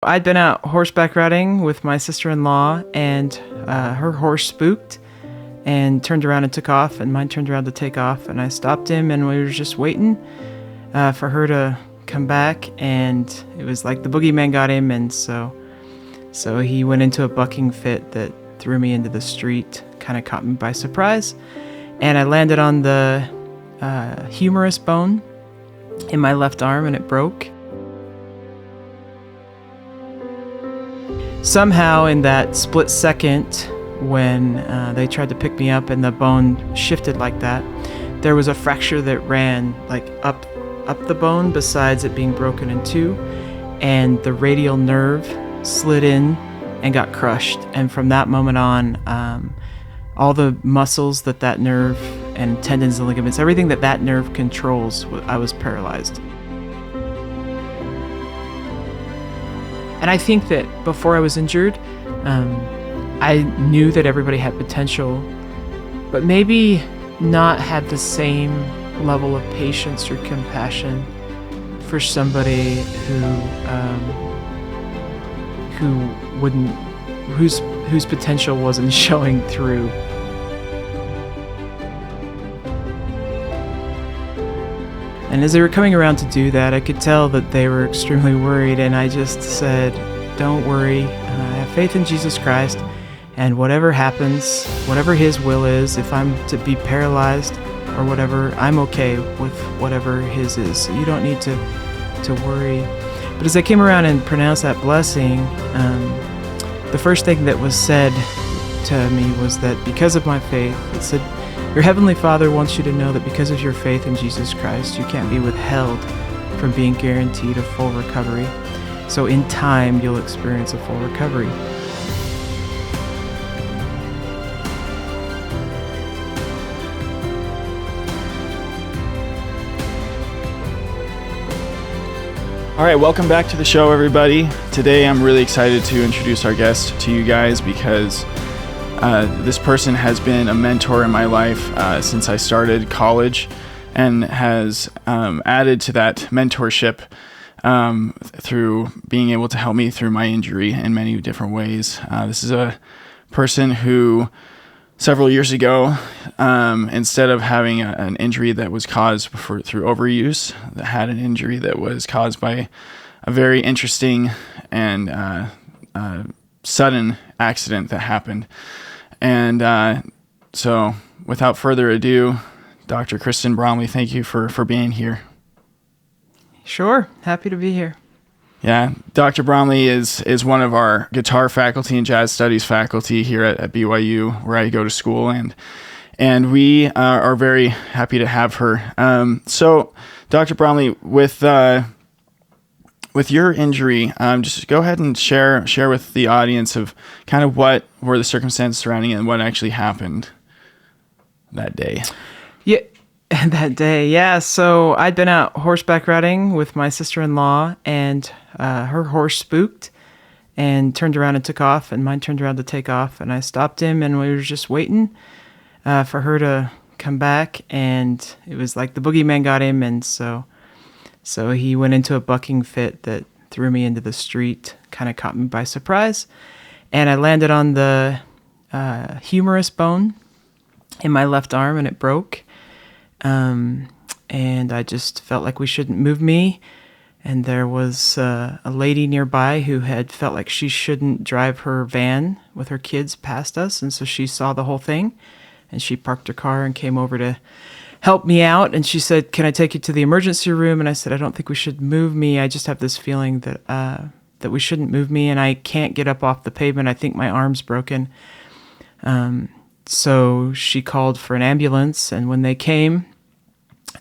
I'd been out horseback riding with my sister-in-law, and her horse spooked and turned around and took off, and mine turned around to take off, and I stopped him, and we were just waiting for her to come back, and it was like the boogeyman got him, and so he went into a bucking fit that threw me into the street, kind of caught me by surprise, and I landed on the humerus bone in my left arm, and it broke. Somehow in that split second when they tried to pick me up and the bone shifted like that, there was a fracture that ran like up the bone besides it being broken in two, and the radial nerve slid in and got crushed. And from that moment on, all the muscles that nerve and tendons and ligaments, everything that nerve controls, I was paralyzed. And I think that before I was injured, I knew that everybody had potential, but maybe not had the same level of patience or compassion for somebody whose potential wasn't showing through. And as they were coming around to do that, I could tell that they were extremely worried, and I just said, don't worry, I have faith in Jesus Christ, and whatever happens, whatever His will is, if I'm to be paralyzed or whatever, I'm okay with whatever His is. So you don't need to worry. But as I came around and pronounced that blessing, the first thing that was said to me was that because of my faith, it said, your Heavenly Father wants you to know that because of your faith in Jesus Christ, you can't be withheld from being guaranteed a full recovery. So in time, you'll experience a full recovery. All right, welcome back to the show, everybody. Today, I'm really excited to introduce our guest to you guys because this person has been a mentor in my life since I started college, and has added to that mentorship through being able to help me through my injury in many different ways. This is a person who several years ago, instead of having an injury that was caused through overuse, that had an injury that was caused by a very interesting and sudden accident that happened. And so without further ado, Dr. Kristen Bromley, thank you for being here. Sure, happy to be here. Yeah, Dr. Bromley is one of our guitar faculty and jazz studies faculty here at BYU, where I go to school, and we are very happy to have her. So, Dr. Bromley, with your injury, just go ahead and share with the audience of kind of what were the circumstances surrounding it and what actually happened that day. Yeah, that day, yeah. So I'd been out horseback riding with my sister-in-law, and her horse spooked and turned around and took off, and mine turned around to take off, and I stopped him, and we were just waiting for her to come back, and it was like the boogeyman got him, and so he went into a bucking fit that threw me into the street, kind of caught me by surprise, and I landed on the humerus bone in my left arm, and it broke. And I just felt like we shouldn't move me, and there was a lady nearby who had felt like she shouldn't drive her van with her kids past us, and so she saw the whole thing, and she parked her car and came over to help me out, and she said, can I take you to the emergency room? And I said, I don't think we should move me. I just have this feeling that we shouldn't move me, and I can't get up off the pavement. I think my arm's broken. So she called for an ambulance, and when they came,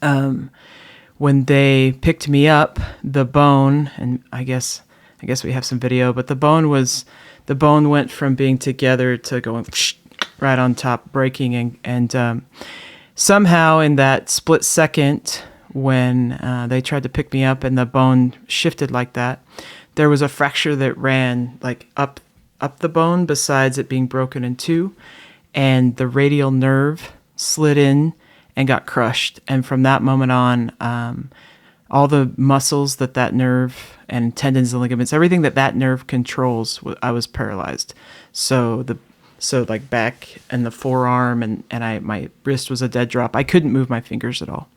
when they picked me up, the bone, and I guess we have some video, but the bone went from being together to going right on top, breaking, and somehow in that split second when they tried to pick me up and the bone shifted like that, there was a fracture that ran like up the bone besides it being broken in two, and the radial nerve slid in and got crushed. And from that moment on, all the muscles that nerve and tendons and ligaments, everything that nerve controls, I was paralyzed. So like back and the forearm and my wrist was a dead drop. I couldn't move my fingers at all.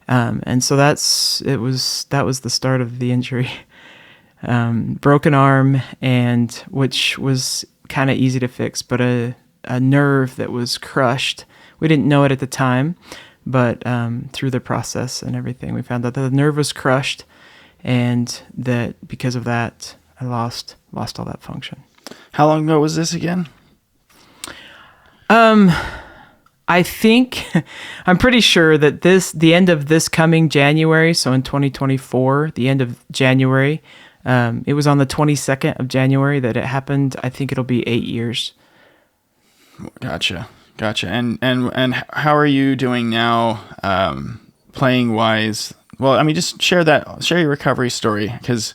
And so that was the start of the injury. Broken arm, and which was kind of easy to fix, but a nerve that was crushed. We didn't know it at the time, but through the process and everything, we found out that the nerve was crushed, and that because of that, I lost all that function. How long ago was this again? I think I'm pretty sure that the end of this coming January, so in 2024, the end of January, it was on the 22nd of January that it happened. I think it'll be 8 years. Gotcha. And how are you doing now, playing wise? Well, I mean, just share your recovery story, because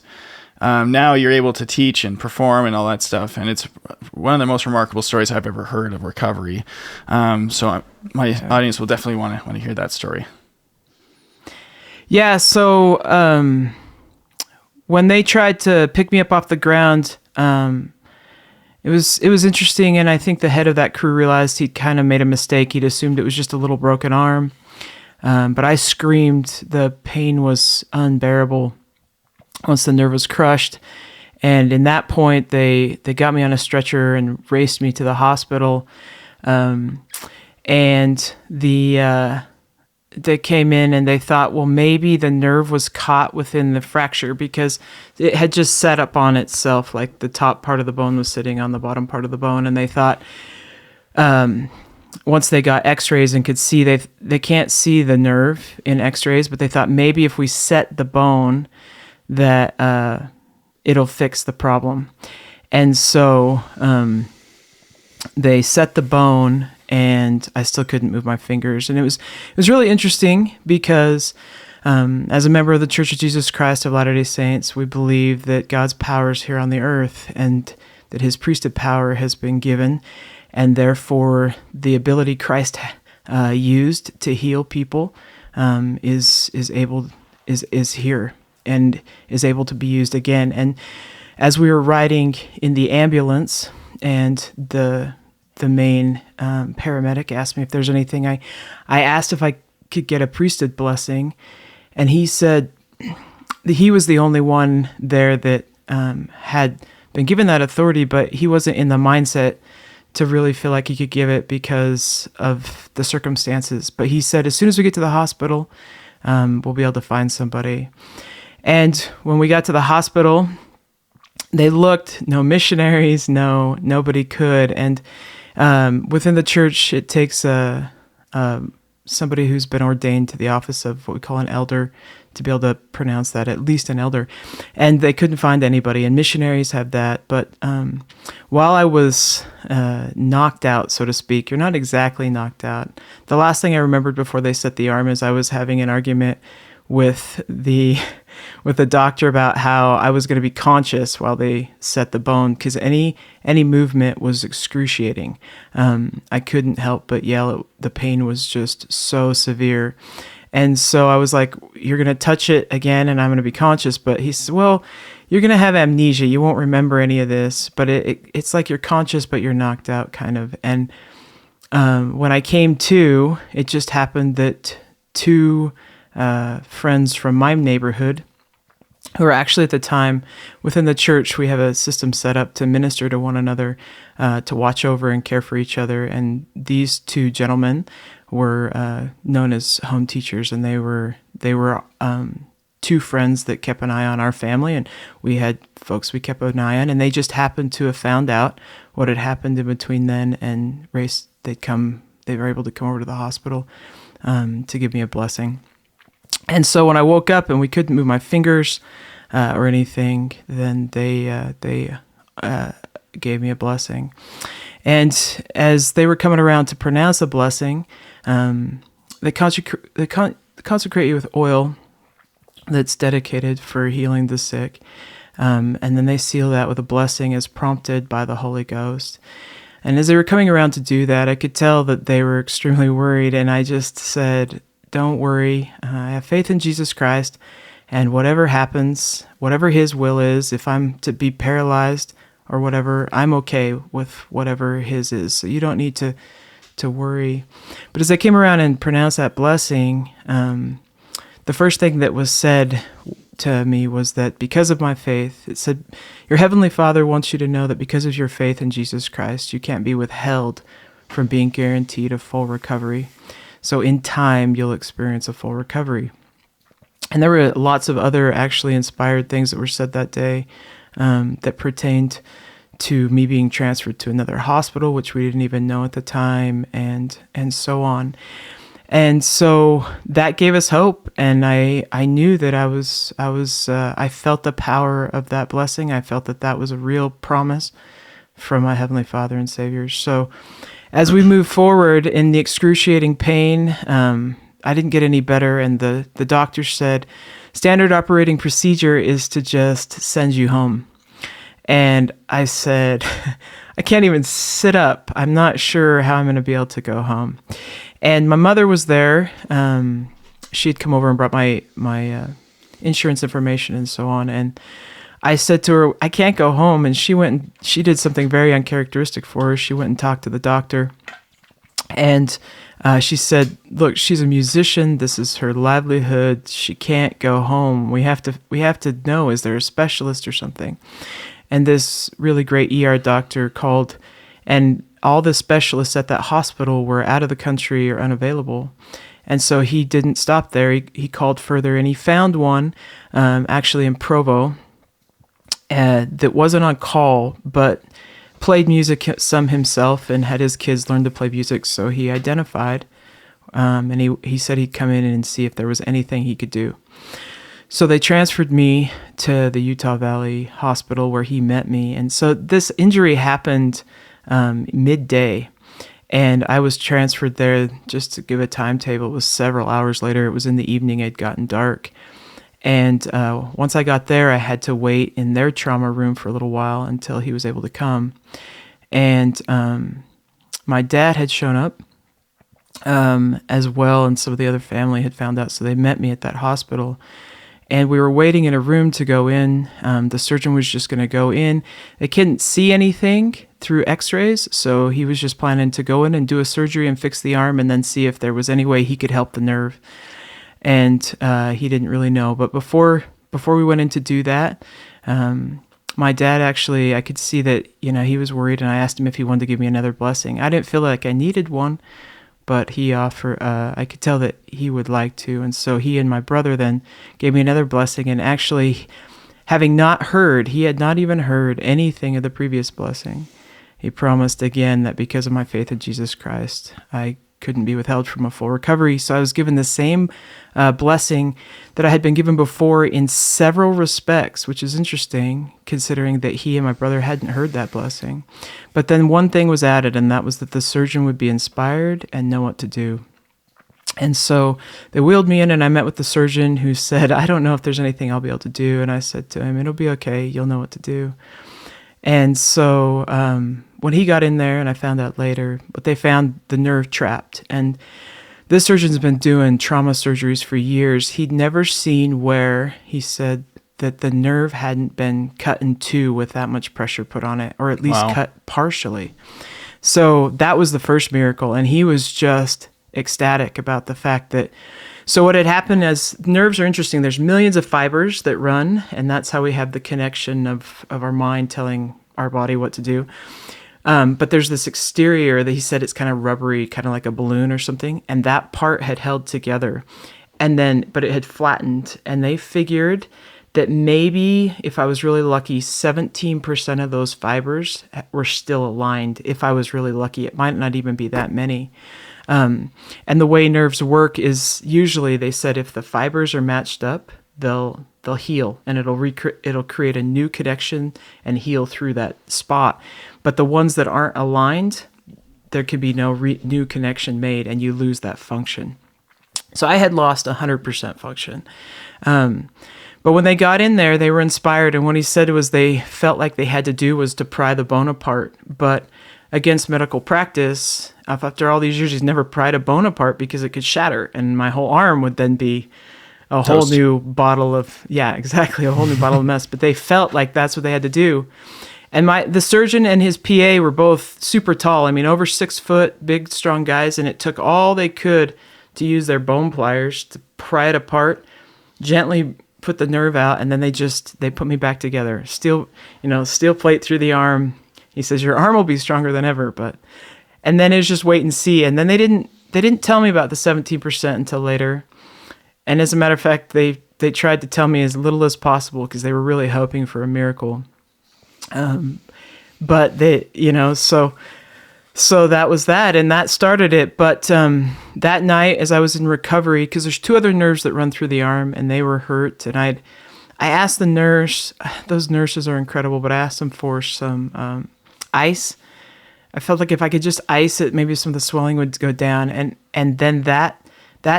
now you're able to teach and perform and all that stuff, and it's one of the most remarkable stories I've ever heard of recovery. So my audience will definitely want to hear that story. Yeah. So when they tried to pick me up off the ground, it was interesting, and I think the head of that crew realized he'd kind of made a mistake. He'd assumed it was just a little broken arm, but I screamed. The pain was unbearable once the nerve was crushed, and in that point, they got me on a stretcher and raced me to the hospital, and they came in and they thought, well, maybe the nerve was caught within the fracture because it had just set up on itself, like the top part of the bone was sitting on the bottom part of the bone. And they thought, once they got x-rays and could see, they can't see the nerve in x-rays, but they thought maybe if we set the bone that it'll fix the problem. And so they set the bone, and I still couldn't move my fingers. And it was really interesting because as a member of the Church of Jesus Christ of Latter-day Saints, we believe that God's power is here on the earth and that his priesthood power has been given, and therefore the ability Christ used to heal people is here and is able to be used again. And as we were riding in the ambulance, and the main paramedic asked me if there's anything, I asked if I could get a priesthood blessing, and he said that he was the only one there that had been given that authority, but he wasn't in the mindset to really feel like he could give it because of the circumstances. But he said, as soon as we get to the hospital, we'll be able to find somebody. And when we got to the hospital, they looked, no missionaries, nobody could. And within the church, it takes somebody who's been ordained to the office of what we call an elder to be able to pronounce that, at least an elder. And they couldn't find anybody, and missionaries have that. But while I was knocked out, so to speak, you're not exactly knocked out. The last thing I remembered before they set the arm is I was having an argument with the doctor about how I was going to be conscious while they set the bone, because any movement was excruciating. I couldn't help but yell. The pain was just so severe. And so I was like, you're going to touch it again and I'm going to be conscious. But he said, well, you're going to have amnesia. You won't remember any of this, but it's like you're conscious, but you're knocked out kind of. And when I came to, it just happened that two friends from my neighborhood, who were actually at the time within the church, we have a system set up to minister to one another, to watch over and care for each other. And these two gentlemen were known as home teachers, and they were two friends that kept an eye on our family, and we had folks we kept an eye on, and they just happened to have found out what had happened in between then and race. They were able to come over to the hospital to give me a blessing. And so when I woke up and we couldn't move my fingers or anything, then they gave me a blessing. And as they were coming around to pronounce the blessing, they consecrate you with oil that's dedicated for healing the sick. And then they seal that with a blessing as prompted by the Holy Ghost. And as they were coming around to do that, I could tell that they were extremely worried. And I just said, don't worry. I have faith in Jesus Christ, and whatever happens, whatever his will is, if I'm to be paralyzed or whatever, I'm okay with whatever his is. So you don't need to worry. But as I came around and pronounced that blessing, the first thing that was said to me was that because of my faith, it said, your Heavenly Father wants you to know that because of your faith in Jesus Christ, you can't be withheld from being guaranteed a full recovery. So in time, you'll experience a full recovery. And there were lots of other actually inspired things that were said that day that pertained to me being transferred to another hospital, which we didn't even know at the time, and so on. And so that gave us hope, and I knew that I felt the power of that blessing. I felt that was a real promise from my Heavenly Father and Savior. So as we move forward in the excruciating pain, I didn't get any better, and the doctor said, standard operating procedure is to just send you home. And I said, I can't even sit up. I'm not sure how I'm going to be able to go home. And my mother was there. She had come over and brought my insurance information and so on. And I said to her, I can't go home. And she went and she did something very uncharacteristic for her. She went and talked to the doctor. And she said, look, she's a musician. This is her livelihood. She can't go home. We have to know, is there a specialist or something? And this really great ER doctor called, and all the specialists at that hospital were out of the country or unavailable. And so he didn't stop there. He called further, and he found one actually in Provo that wasn't on call, but played music some himself and had his kids learn to play music. So he identified, and he said he'd come in and see if there was anything he could do. So they transferred me to the Utah Valley Hospital where he met me. And so this injury happened midday, and I was transferred there. Just to give a timetable, it was several hours later. It was in the evening. It had gotten dark. And once I got there, I had to wait in their trauma room for a little while until he was able to come. And my dad had shown up as well, and some of the other family had found out. So they met me at that hospital. And we were waiting in a room to go in. The surgeon was just going to go in. They couldn't see anything through x-rays, so he was just planning to go in and do a surgery and fix the arm and then see if there was any way he could help the nerve. And he didn't really know. But before we went in to do that, my dad actually, I could see that, he was worried, and I asked him if he wanted to give me another blessing. I didn't feel like I needed one, but he offered, I could tell that he would like to. And so he and my brother then gave me another blessing. And actually, having not heard, he had not even heard anything of the previous blessing. He promised again that because of my faith in Jesus Christ, I couldn't be withheld from a full recovery. So I was given the same blessing that I had been given before in several respects, which is interesting considering that he and my brother hadn't heard that blessing. But then one thing was added, and that was that the surgeon would be inspired and know what to do. And so they wheeled me in, and I met with the surgeon, who said, I don't know if there's anything I'll be able to do. And I said to him, it'll be okay. You'll know what to do. And so when he got in there, and I found out later, but they found the nerve trapped. And this surgeon's been doing trauma surgeries for years. He'd never seen where, he said, that the nerve hadn't been cut in two with that much pressure put on it, or at least cut partially. So that was the first miracle. And he was just ecstatic about the fact that, so what had happened, as nerves are interesting, there's millions of fibers that run, and that's how we have the connection of our mind telling our body what to do. But there's this exterior that he said it's kind of rubbery, kind of like a balloon or something, and that part had held together, but it had flattened, and they figured that maybe, if I was really lucky, 17% of those fibers were still aligned. If I was really lucky, it might not even be that many. And the way nerves work is usually, they said, if the fibers are matched up, they'll heal, and it'll create a new connection and heal through that spot. But the ones that aren't aligned, there could be no new connection made, and you lose that function. So I had lost 100% function. But when they got in there, they were inspired, and what he said was they felt like they had to do was to pry the bone apart. But against medical practice. After all these years, he's never pried a bone apart because it could shatter, and my whole arm would then be a whole new bottle of, yeah, exactly, a whole new bottle of mess. But they felt like that's what they had to do. And the surgeon and his PA were both super tall. I mean, over 6 foot, big, strong guys. And it took all they could to use their bone pliers to pry it apart, gently put the nerve out, and then they put me back together. Steel plate through the arm. He says, your arm will be stronger than ever. And then it was just wait and see. And then they didn't tell me about the 17% until later. And as a matter of fact, they tried to tell me as little as possible because they were really hoping for a miracle. But they, so that was that, and that started it. But that night, as I was in recovery, because there's 2 other nerves that run through the arm, and they were hurt, and I asked the nurse, those nurses are incredible, but I asked them for some ice. I felt like if I could just ice it, maybe some of the swelling would go down, and then that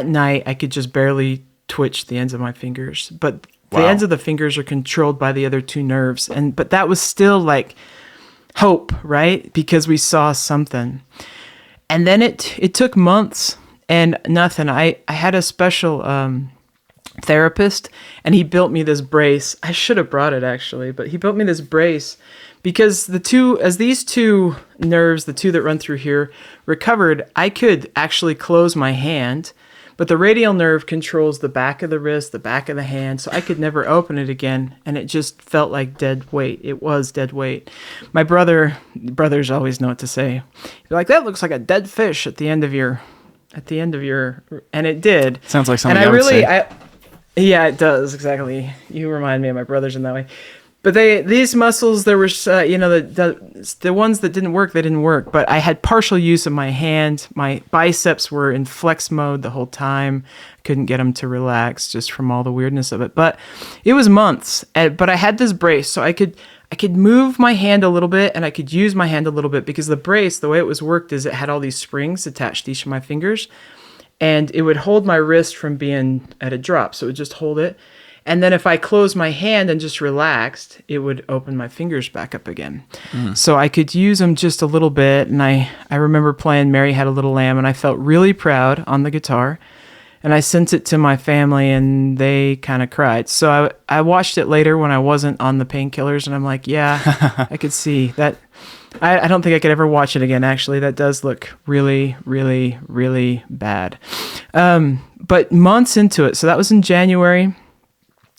night, I could just barely twitch the ends of my fingers, but the ends of the fingers are controlled by the other 2 nerves. But that was still like hope, right? Because we saw something. And then it took months and nothing. I had a special therapist, and he built me this brace. I should have brought it actually, but he built me this brace because these 2 nerves, the 2 that run through here, recovered, I could actually close my hand. But the radial nerve controls the back of the wrist, the back of the hand, so I could never open it again, and it just felt like dead weight. It was dead weight. My brothers always know what to say. They're like, that looks like a dead fish at the end of your, and it did. Sounds like something yeah, it does, exactly. You remind me of my brothers in that way. But these muscles, there was, the ones that didn't work, they didn't work. But I had partial use of my hand. My biceps were in flex mode the whole time. Couldn't get them to relax just from all the weirdness of it. But it was months. But I had this brace, so I could move my hand a little bit, and I could use my hand a little bit, because the brace, the way it was worked is it had all these springs attached to each of my fingers, and it would hold my wrist from being at a drop. So it would just hold it. And then if I closed my hand and just relaxed, it would open my fingers back up again. So I could use them just a little bit. And I remember playing Mary Had a Little Lamb, and I felt really proud on the guitar. And I sent it to my family, and they kind of cried. So I watched it later when I wasn't on the painkillers, and I'm like, yeah, I could see that. I don't think I could ever watch it again, actually. That does look really, really, really bad. But months into it, so that was in January.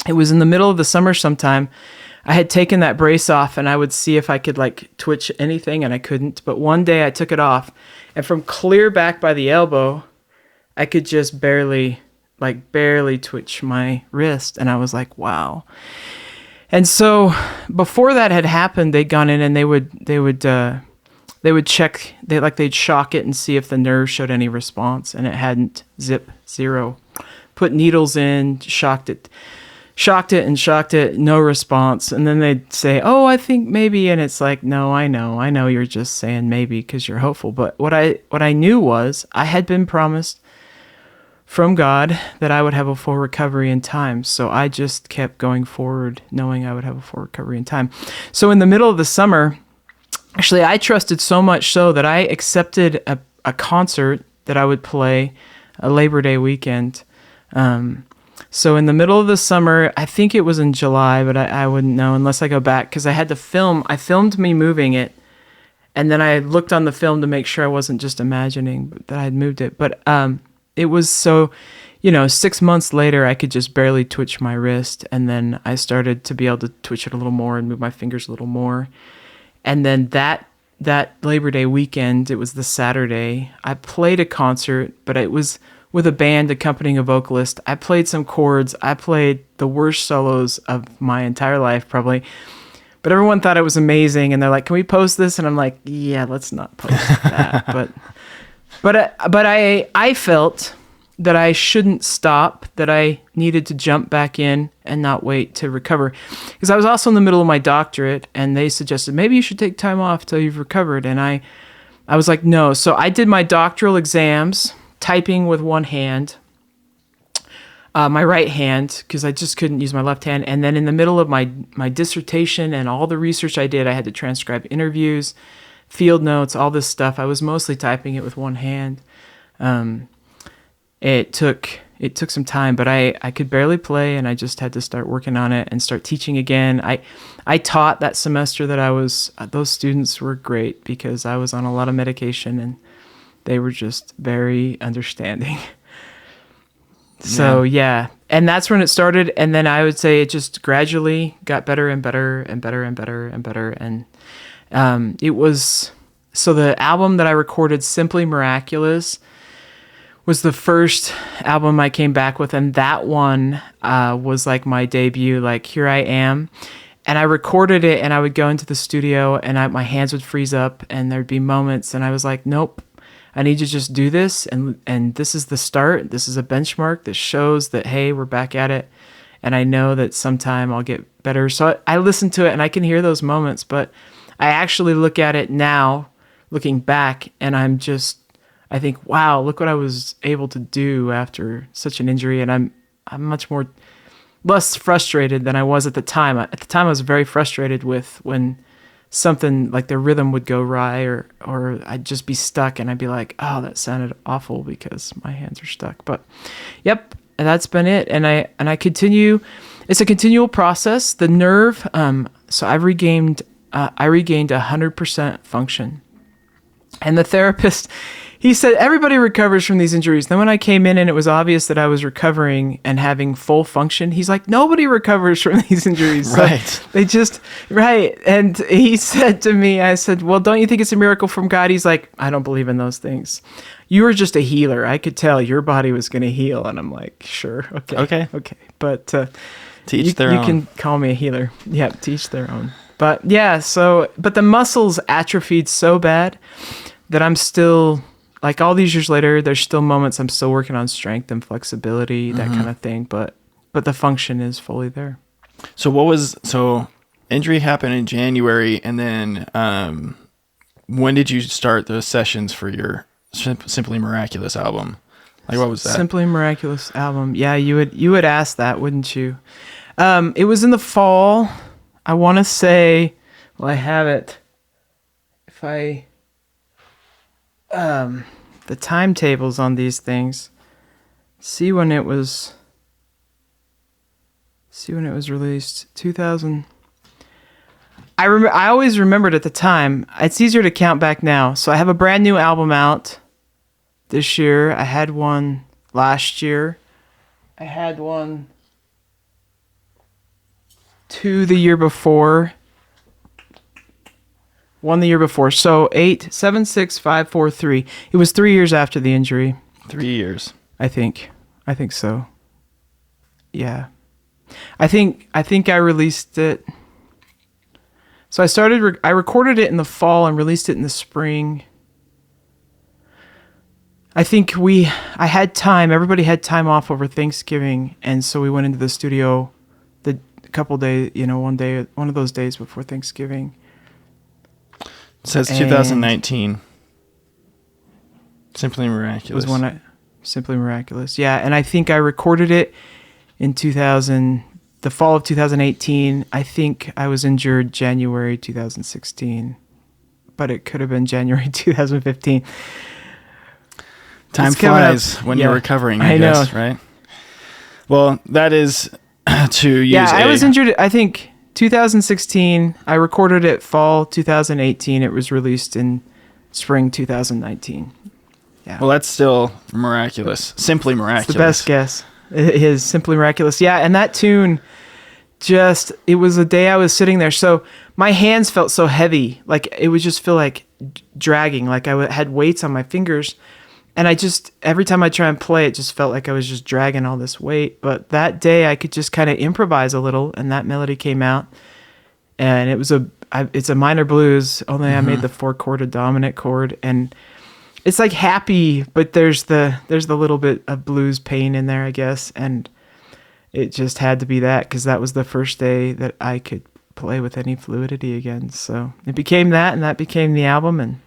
It was in the middle of the summer sometime. I had taken that brace off, and I would see if I could twitch anything, and I couldn't. But one day I took it off, and from clear back by the elbow, I could just barely twitch my wrist. And I was like, wow. And so before that had happened, they'd gone in and they would check, they'd shock it and see if the nerve showed any response, and it hadn't. Zero. Put needles in, shocked it, no response. And then they'd say, oh, I think maybe. And it's like, no, I know you're just saying maybe because you're hopeful. But what I knew was I had been promised from God that I would have a full recovery in time. So I just kept going forward knowing I would have a full recovery in time. So in the middle of the summer, actually, I trusted so much so that I accepted a concert that I would play a Labor Day weekend. So in the middle of the summer, I think it was in July, but I wouldn't know unless I go back, because I had to film. I filmed me moving it, and then I looked on the film to make sure I wasn't just imagining that I had moved it. But it was so, 6 months later, I could just barely twitch my wrist, and then I started to be able to twitch it a little more and move my fingers a little more. And then that Labor Day weekend, it was the Saturday, I played a concert, but it was with a band accompanying a vocalist. I played some chords. I played the worst solos of my entire life, probably. But everyone thought it was amazing, and they're like, "Can we post this?" And I'm like, "Yeah, let's not post that." But I felt that I shouldn't stop, that I needed to jump back in and not wait to recover. Because I was also in the middle of my doctorate, and they suggested, maybe you should take time off till you've recovered. And I was like, no. So I did my doctoral exams, typing with one hand, my right hand, because I just couldn't use my left hand. And then in the middle of my dissertation and all the research I did, I had to transcribe interviews, field notes, all this stuff. I was mostly typing it with one hand. It took some time, but I could barely play, and I just had to start working on it and start teaching again. I taught that semester that those students were great because I was on a lot of medication, and they were just very understanding. So yeah, and that's when it started, and then I would say it just gradually got better and better and better and better and better, and it was, so the album that I recorded, Simply Miraculous, was the first album I came back with, and that one was like my debut, like here I am. And I recorded it, and I would go into the studio, and my hands would freeze up, and there'd be moments, and I was like, nope, I need to just do this, and this is the start. This is a benchmark that shows that, hey, we're back at it, and I know that sometime I'll get better. So I listen to it, and I can hear those moments, but I actually look at it now, looking back, and I think, wow, look what I was able to do after such an injury, and I'm much less frustrated than I was at the time. At the time, I was very frustrated with when something like the rhythm would go awry, or I'd just be stuck, and I'd be like, oh, that sounded awful because my hands are stuck. But yep, that's been it, and I continue. It's a continual process. The nerve. So I regained 100% function, and the therapist, he said everybody recovers from these injuries. Then when I came in and it was obvious that I was recovering and having full function, he's like, nobody recovers from these injuries. Right. So they just, right. And he said to me, I said, well, don't you think it's a miracle from God? He's like, I don't believe in those things. You were just a healer. I could tell your body was going to heal. And I'm like, sure. Okay. But to each their own. You can call me a healer. Yeah, to each their own. But yeah, but the muscles atrophied so bad that I'm still, like all these years later, there's still moments I'm still working on strength and flexibility, that kind of thing. But the function is fully there. So injury happened in January, and then when did you start the sessions for your Simply Miraculous album? Like, what was that? Simply Miraculous album. Yeah, you would ask that, wouldn't you? It was in the fall. I want to say, well, I have it. If I the timetables on these things. See when it was released. 2000. I always remembered at the time. It's easier to count back now. So I have a brand new album out this year. I had one last year. I had one the year before. One the year before. So 8, 7, 6, 5, 4, 3. It was 3 years after the injury. 3 years. I think so. Yeah. I think I released it. So I recorded it in the fall and released it in the spring. I think I had time. Everybody had time off over Thanksgiving, and so we went into the studio the couple days, one of those days before Thanksgiving. It says 2019. Simply Miraculous. Was when Simply Miraculous. Yeah, and I think I recorded it in the fall of 2018. I think I was injured January 2016, but it could have been January 2015. Time flies when you're recovering, I guess, right? Well, that is to use. Yeah, I was injured, I think, 2016. I recorded it fall 2018. It was released in spring 2019. Yeah. Well, that's still miraculous. Simply Miraculous. It's the best guess. It is Simply Miraculous. Yeah, and that tune, it was a day I was sitting there. So my hands felt so heavy. Like, it would just feel like dragging. Like I had weights on my fingers. And every time I try and play, it just felt like I was just dragging all this weight. But that day I could just kind of improvise a little, and that melody came out. And it's a minor blues, only I made the 4-chord a dominant chord. And it's like happy, but there's the little bit of blues pain in there, I guess. And it just had to be that, because that was the first day that I could play with any fluidity again. So it became that, and that became the album, and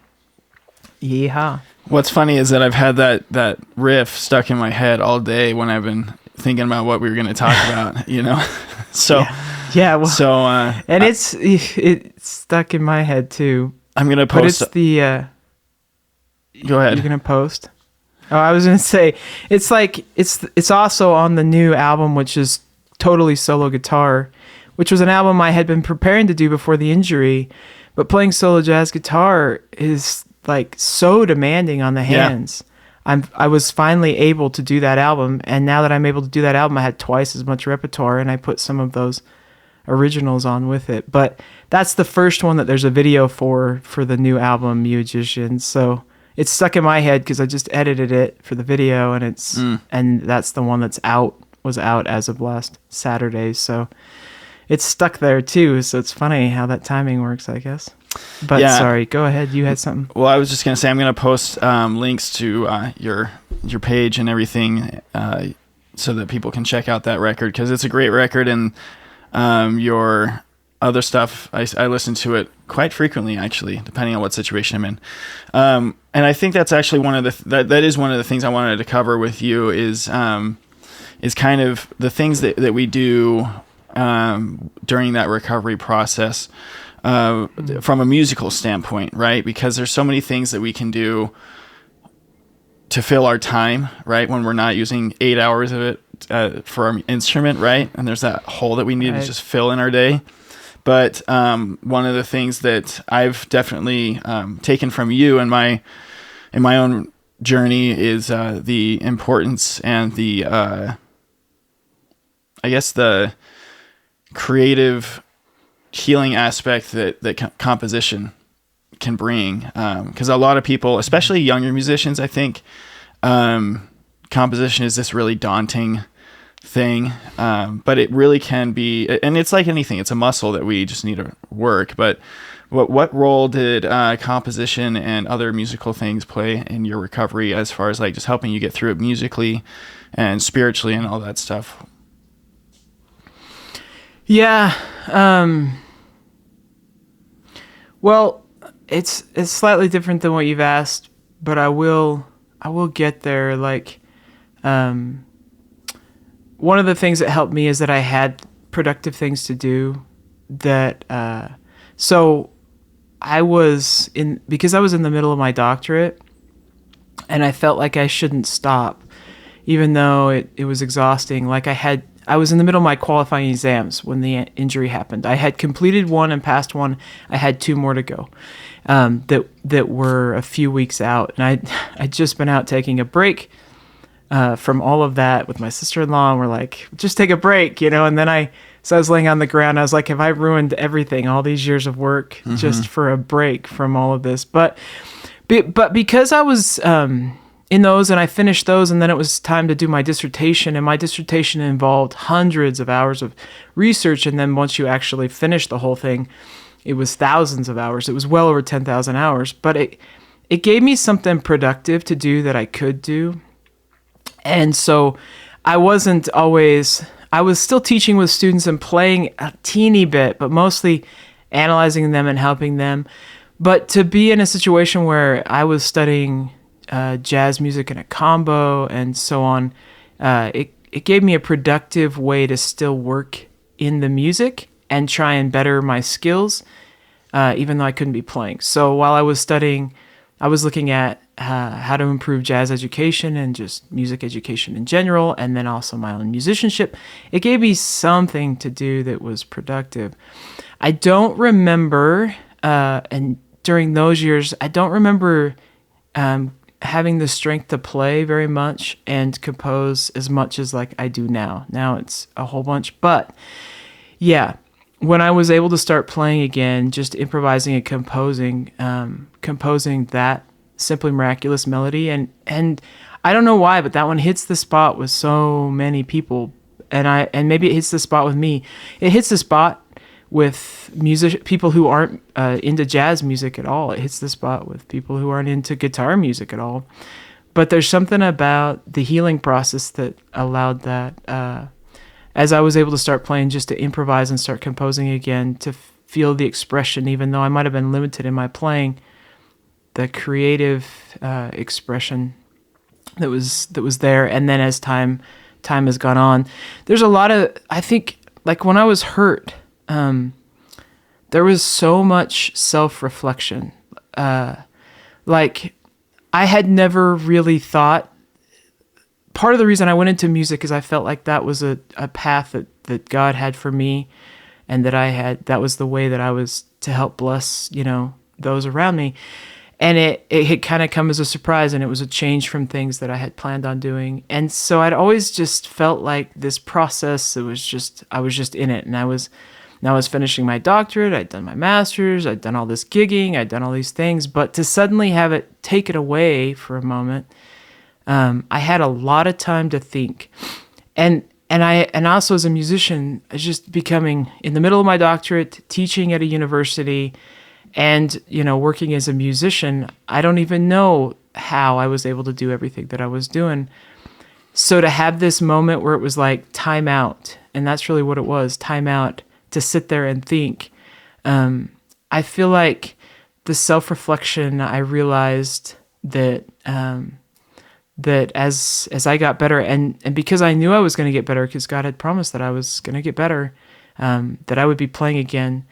yeehaw. What's funny is that I've had that riff stuck in my head all day when I've been thinking about what we were going to talk about, So yeah. Well, so and it's stuck in my head too. I'm gonna But post. it's the Go ahead. you're gonna post. Oh, I was gonna say it's like it's also on the new album, which is totally solo guitar, which was an album I had been preparing to do before the injury, but playing solo jazz guitar is like so demanding on the hands. I was finally able to do that album, and now that I'm able to do that album, I had twice as much repertoire, and I put some of those originals on with it. But that's the first one that there's a video for the new album, Musicians. So it's stuck in my head because I just edited it for the video, and and that's the one was out as of last Saturday. So it's stuck there too. So it's funny how that timing works, I guess. But sorry, go ahead. You had something. Well, I was just gonna say I'm gonna post links to your page and everything so that people can check out that record, because it's a great record, and your other stuff I listen to it quite frequently, actually, depending on what situation I'm in. And I think that's actually one of that is one of the things I wanted to cover with you is kind of the things that we do during that recovery process. From a musical standpoint, right? Because there's so many things that we can do to fill our time, right? When we're not using 8 hours of it for our instrument, right? And there's that hole that we need to just fill in our day. But one of the things that I've definitely taken from you in my own journey is the importance and the, I guess, the creative healing aspect that composition can bring, because a lot of people, especially younger musicians, I think composition is this really daunting thing, but it really can be, and it's like anything, it's a muscle that we just need to work. But what role did composition and other musical things play in your recovery, as far as like just helping you get through it musically and spiritually and all that stuff? Yeah. Well, it's slightly different than what you've asked, but I will get there. Like, one of the things that helped me is that I had productive things to do. So because I was in the middle of my doctorate, and I felt like I shouldn't stop, even though it was exhausting. Like I was in the middle of my qualifying exams when the injury happened. I had completed one and passed one. I had 2 more to go that were a few weeks out. And I'd just been out taking a break from all of that with my sister-in-law. And we're like, just take a break, And then so I was laying on the ground. I was like, have I ruined everything, all these years of work, just for a break from all of this? But because I was in those, and I finished those, and then it was time to do my dissertation, and my dissertation involved hundreds of hours of research, and then once you actually finish the whole thing, it was thousands of hours. It was well over 10,000 hours, but it gave me something productive to do that I could do. And so I was still teaching with students and playing a teeny bit, but mostly analyzing them and helping them. But to be in a situation where I was studying jazz music in a combo and so on, it gave me a productive way to still work in the music and try and better my skills, even though I couldn't be playing. So while I was studying, I was looking at how to improve jazz education and just music education in general, and then also my own musicianship. It gave me something to do that was productive. I don't remember, and during those years, I don't remember having the strength to play very much and compose as much as like I do now. Now it's a whole bunch. But yeah, when I was able to start playing again, just improvising and composing that Simply Miraculous melody, and I don't know why, but that one hits the spot with so many people, and maybe it hits the spot with me. It hits the spot with people who aren't into jazz music at all. It hits the spot with people who aren't into guitar music at all. But there's something about the healing process that allowed that, as I was able to start playing, just to improvise and start composing again, to feel the expression, even though I might have been limited in my playing, the creative expression that was there. And then as time has gone on, there's a lot of, I think, like when I was hurt, there was so much self-reflection. like I had never really thought. Part of the reason I went into music is I felt like that was a path that God had for me, and that was the way that I was to help bless, those around me. And it had kind of come as a surprise, and it was a change from things that I had planned on doing. And so I'd always just felt like this process, I was just in it. And I was finishing my doctorate, I'd done my master's, I'd done all this gigging, I'd done all these things, but to suddenly have it taken away for a moment, I had a lot of time to think. And also as a musician, I was just becoming in the middle of my doctorate, teaching at a university, and, working as a musician. I don't even know how I was able to do everything that I was doing. So to have this moment where it was like time out, and that's really what it was, time out, to sit there and think. I feel like the self-reflection, I realized that that as I got better, and because I knew I was going to get better, because God had promised that I was going to get better, that I would be playing again,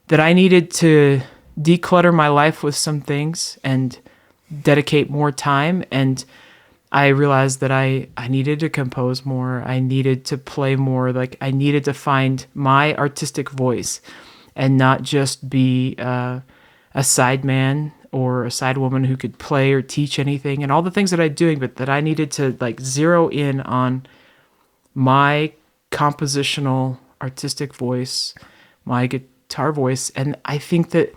that I needed to declutter my life with some things and dedicate more time. And I realized that I needed to compose more. I needed to play more. Like I needed to find my artistic voice and not just be a side man or a side woman who could play or teach anything and all the things that I'm doing, but that I needed to like zero in on my compositional artistic voice, my guitar voice. And I think that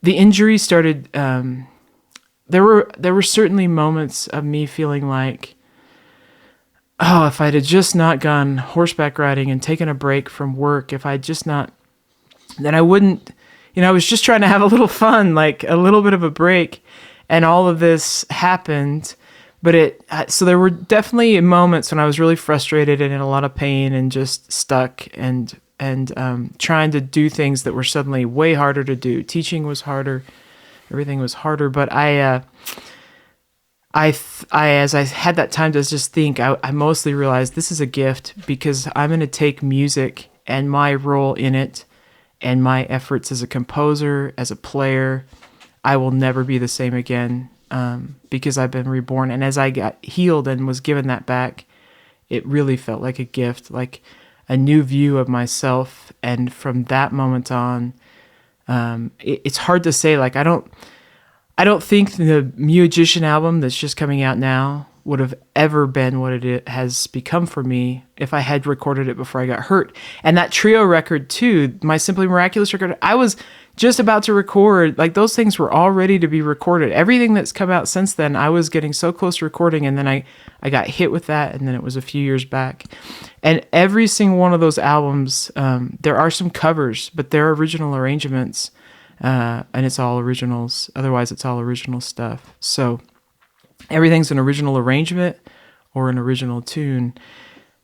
the injury started, there were certainly moments of me feeling like, oh, if I'd have just not gone horseback riding and taken a break from work, if I'd just not, then I wouldn't, I was just trying to have a little fun, like a little bit of a break, and all of this happened. But so there were definitely moments when I was really frustrated and in a lot of pain and just stuck and trying to do things that were suddenly way harder to do. Teaching was harder. Everything was harder. But as I had that time to just think, I mostly realized this is a gift, because I'm going to take music and my role in it and my efforts as a composer, as a player. I will never be the same again, because I've been reborn. And as I got healed and was given that back, it really felt like a gift, like a new view of myself. And from that moment on, it's hard to say. Like I don't think the Musician album that's just coming out now would have ever been what it has become for me if I had recorded it before I got hurt. And that trio record too, my Simply Miraculous record, I was just about to record. Like those things were all ready to be recorded. Everything that's come out since then, I was getting so close to recording, and then I got hit with that, and then it was a few years back. And every single one of those albums, there are some covers, but they're original arrangements, and it's all originals. Otherwise, it's all original stuff. So everything's an original arrangement or an original tune.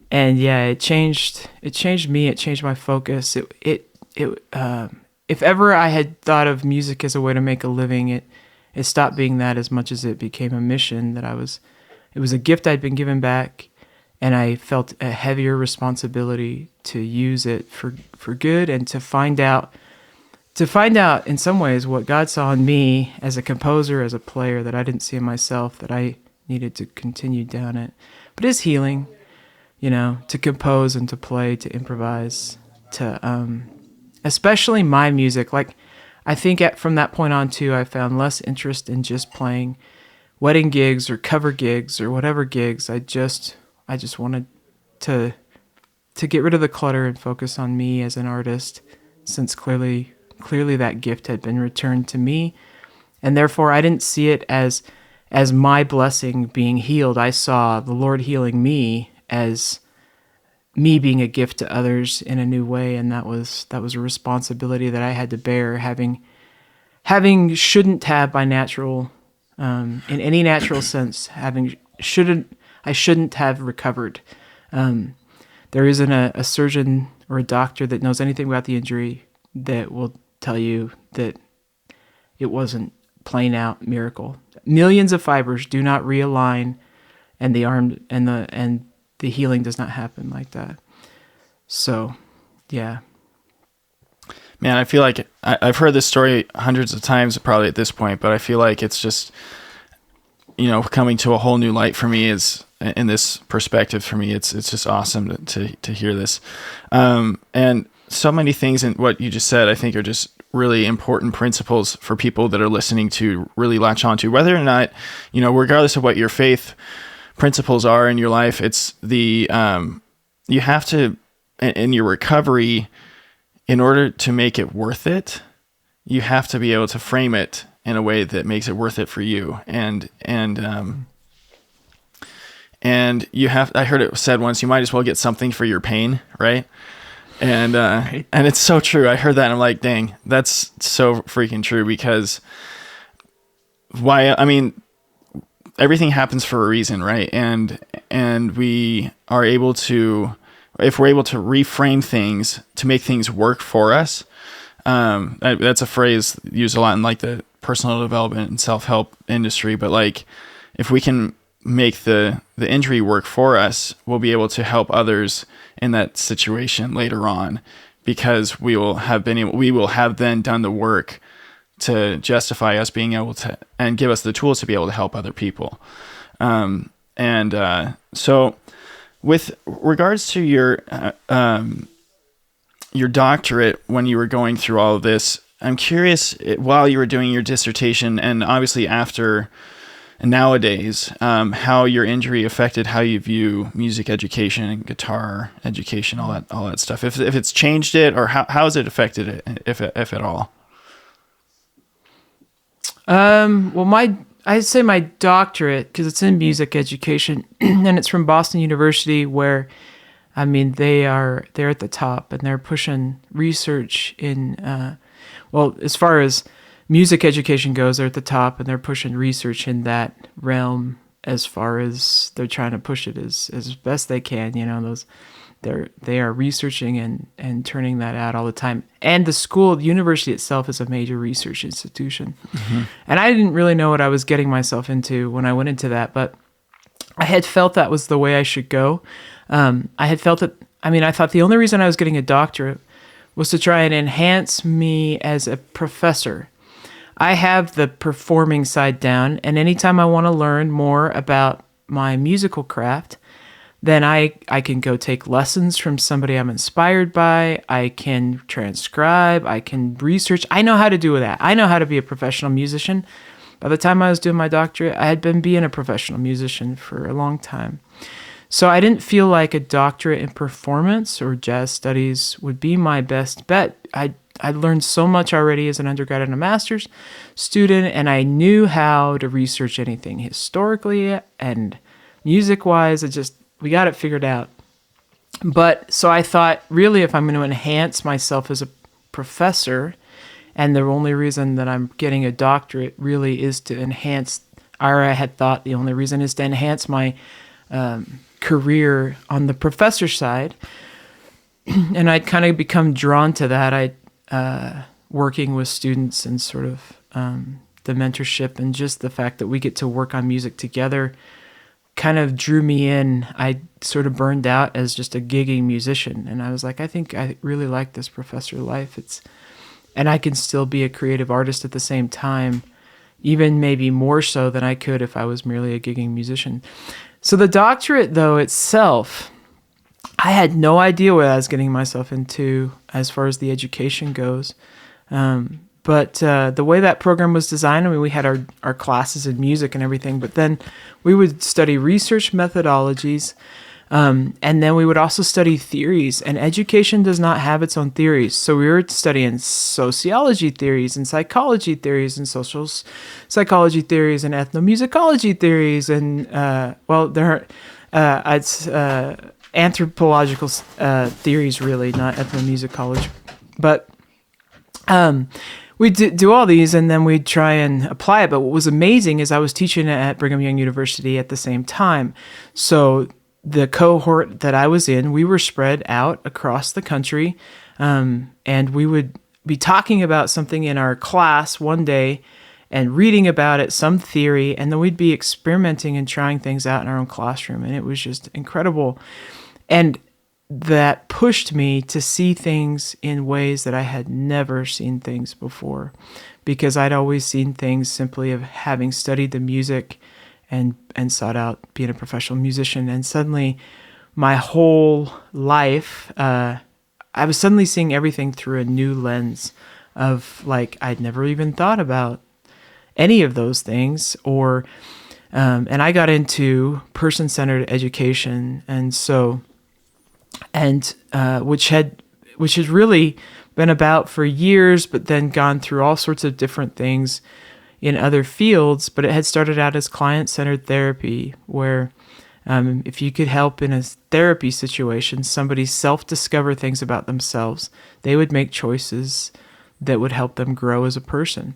And yeah, it changed me. It changed my focus. If ever I had thought of music as a way to make a living, it stopped being that as much as it became a mission that it was a gift I'd been given back, and I felt a heavier responsibility to use it for good, and to find out in some ways what God saw in me as a composer, as a player, that I didn't see in myself, that I needed to continue down it. But it's healing, to compose and to play, to improvise, to especially my music. Like I think from that point on too, I found less interest in just playing wedding gigs or cover gigs or whatever gigs. I just wanted to get rid of the clutter and focus on me as an artist, since clearly that gift had been returned to me, and therefore I didn't see it as my blessing being healed. I saw the Lord healing me as me being a gift to others in a new way, and that was a responsibility that I had to bear, having shouldn't have by natural, in any natural sense, I shouldn't have recovered. There isn't a surgeon or a doctor that knows anything about the injury that will tell you that it wasn't plain out miracle. Millions of fibers do not realign, and the arm and the healing does not happen like that. So, yeah. Man, I feel like I've heard this story hundreds of times probably at this point, but I feel like it's just, coming to a whole new light for me is in this perspective for me. It's just awesome to hear this. And so many things in what you just said, I think are just really important principles for people that are listening to really latch onto, whether or not, regardless of what your faith principles are in your life, it's you have to, in your recovery, in order to make it worth it, you have to be able to frame it in a way that makes it worth it for you. And you have, I heard it said once, you might as well get something for your pain, right? And and it's so true. I heard that and I'm like, dang, that's so freaking true, because everything happens for a reason, right? And we are able to, if we're able to reframe things to make things work for us, that's a phrase used a lot in like the personal development and self-help industry. But like, if we can make the injury work for us, we'll be able to help others in that situation later on, because we will have then done the work to justify us being able to, and give us the tools to be able to help other people. So with regards to your doctorate, when you were going through all of this, I'm curious, while you were doing your dissertation and obviously after nowadays, how your injury affected how you view music education and guitar education, all that stuff. If it's changed it, or how has it affected it, if at all? Well, I'd say my doctorate, because it's in music education, and it's from Boston University, where, they're at the top, and they're pushing research in, as far as music education goes, they're at the top, and they're pushing research in that realm as far as they're trying to push it as best they can. They are researching and turning that out all the time. And the university itself is a major research institution. Mm-hmm. And I didn't really know what I was getting myself into when I went into that, but I had felt that was the way I should go. I had felt that, I thought the only reason I was getting a doctorate was to try and enhance me as a professor. I have the performing side down, and anytime I want to learn more about my musical craft, then I can go take lessons from somebody I'm inspired by. I can transcribe. I can research. I know how to do that. I know how to be a professional musician. By the time I was doing my doctorate, I had been being a professional musician for a long time. So I didn't feel like a doctorate in performance or jazz studies would be my best bet. I'd learned so much already as an undergrad and a master's student, and I knew how to research anything historically and music-wise. We got it figured out. But so I thought, really, if I'm going to enhance myself as a professor, and the only reason that I'm getting a doctorate really is to enhance, or I had thought the only reason is to enhance my career on the professor side. And I'd kind of become drawn to that. Working with students and sort of the mentorship and just the fact that we get to work on music together kind of drew me in. I sort of burned out as just a gigging musician, and I was like, I think I really like this professor life. And I can still be a creative artist at the same time, even maybe more so than I could if I was merely a gigging musician. So the doctorate, though, itself, I had no idea what I was getting myself into as far as the education goes. But the way that program was designed, we had our classes in music and everything, but then we would study research methodologies, and then we would also study theories, and education does not have its own theories. So we were studying sociology theories and psychology theories and social psychology theories and ethnomusicology theories, and it's anthropological theories, really, not ethnomusicology. But we do all these, and then we'd try and apply it. But what was amazing is I was teaching at Brigham Young University at the same time. So the cohort that I was in, we were spread out across the country, and we would be talking about something in our class one day and reading about it, some theory, and then we'd be experimenting and trying things out in our own classroom, and it was just incredible. And that pushed me to see things in ways that I had never seen things before, because I'd always seen things simply of having studied the music and sought out being a professional musician. And suddenly my whole life, I was suddenly seeing everything through a new lens of, like, I'd never even thought about any of those things. Or and I got into person-centered education, and so which has really been about for years, but then gone through all sorts of different things in other fields. But it had started out as client-centered therapy, where if you could help in a therapy situation somebody self-discover things about themselves, they would make choices that would help them grow as a person.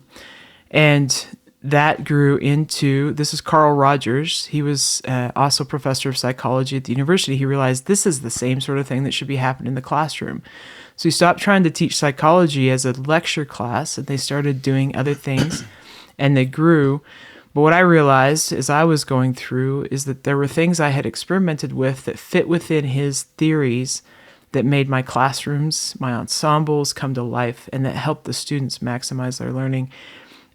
And that grew into, this is Carl Rogers. He was also professor of psychology at the university. He realized this is the same sort of thing that should be happening in the classroom. So he stopped trying to teach psychology as a lecture class, and they started doing other things, and they grew. But what I realized as I was going through is that there were things I had experimented with that fit within his theories that made my classrooms, my ensembles come to life, and that helped the students maximize their learning.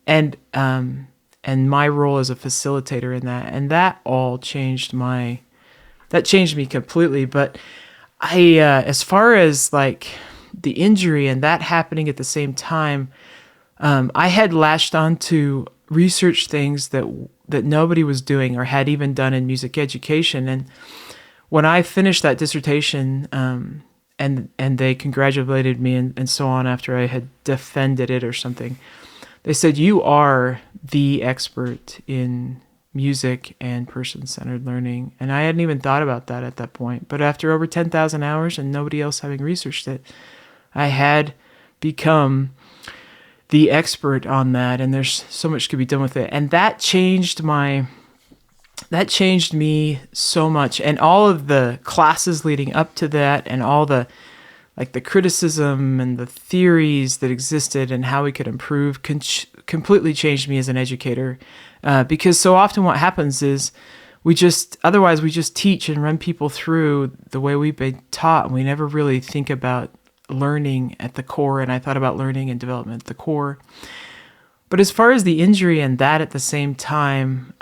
And my role as a facilitator in that, and that all changed me completely. But I, as far as like the injury and that happening at the same time, I had latched on to research things that nobody was doing or had even done in music education. And when I finished that dissertation, and they congratulated me and so on after I had defended it or something, they said, "You are the expert in music and person-centered learning." And I hadn't even thought about that at that point. But after over 10,000 hours and nobody else having researched it, I had become the expert on that. And there's so much could be done with it. And that changed me so much. And all of the classes leading up to that, and all the criticism and the theories that existed and how we could improve completely changed me as an educator. Because so often what happens is we just teach and run people through the way we've been taught, and we never really think about learning at the core. And I thought about learning and development at the core. But as far as the injury and that at the same time,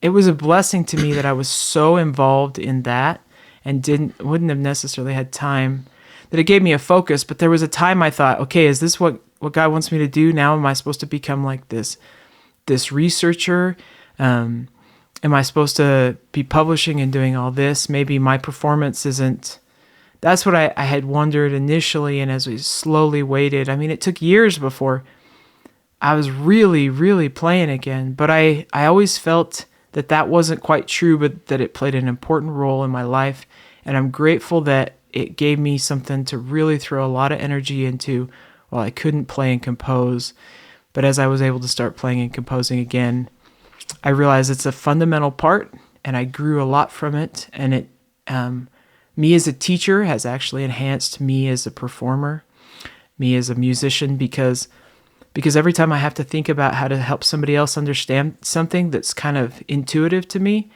it was a blessing to me that I was so involved in that and wouldn't have necessarily had time, that it gave me a focus. But there was a time I thought, okay, is this what God wants me to do now? Am I supposed to become like this researcher? Am I supposed to be publishing and doing all this? Maybe my performance isn't. That's what I had wondered initially. And as we slowly waited, I mean, it took years before I was really, really playing again. But I always felt that wasn't quite true, but that it played an important role in my life. And I'm grateful that it gave me something to really throw a lot of energy into while I couldn't play and compose. But as I was able to start playing and composing again, I realized it's a fundamental part, and I grew a lot from it. And it, me as a teacher has actually enhanced me as a performer, me as a musician, because every time I have to think about how to help somebody else understand something that's kind of intuitive to me,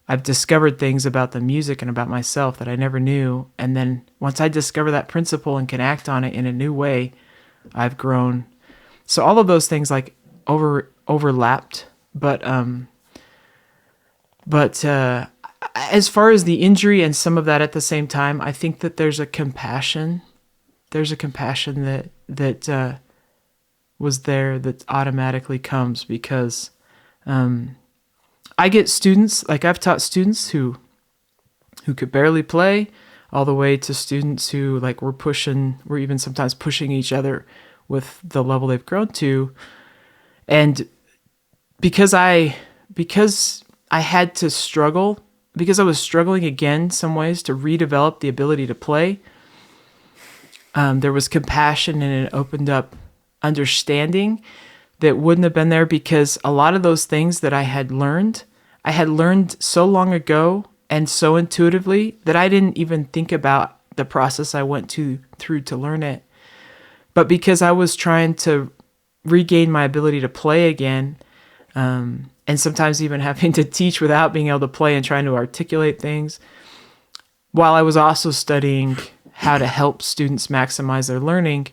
I've discovered things about the music and about myself that I never knew. And then once I discover that principle and can act on it in a new way, I've grown. So all of those things like overlapped. But as far as the injury and some of that at the same time, I think that there's a compassion. There's a compassion that was there that automatically comes because I get students, like I've taught students who could barely play, all the way to students who like we're even sometimes pushing each other with the level they've grown to. And because I had to struggle, because I was struggling again some ways to redevelop the ability to play, there was compassion, and it opened up understanding that wouldn't have been there, because a lot of those things that I had learned so long ago and so intuitively that I didn't even think about the process I went through to learn it. But because I was trying to regain my ability to play again, and sometimes even having to teach without being able to play and trying to articulate things, while I was also studying how to help students maximize their learning,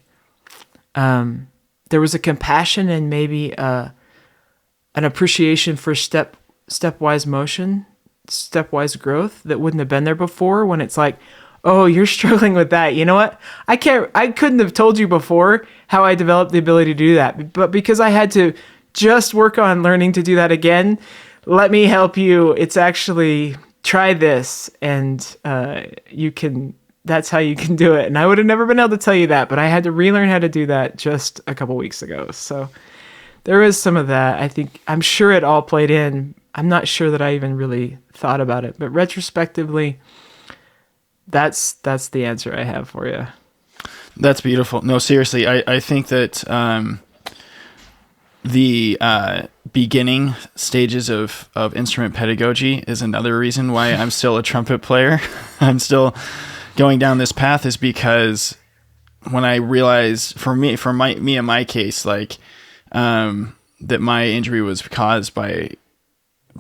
there was a compassion and maybe an appreciation for stepwise motion, stepwise growth that wouldn't have been there before. When it's like, oh, you're struggling with that. You know what? I couldn't have told you before how I developed the ability to do that, but because I had to just work on learning to do that again, let me help you. It's actually, try this, and that's how you can do it. And I would have never been able to tell you that, but I had to relearn how to do that just a couple weeks ago. So there is some of that. I'm sure it all played in. I'm not sure that I even really thought about it, but retrospectively, that's the answer I have for you. That's beautiful. No, seriously, I think that the beginning stages of instrument pedagogy is another reason why I'm still a trumpet player. I'm still going down this path, is because when I realized, for me in my case, like, that my injury was caused by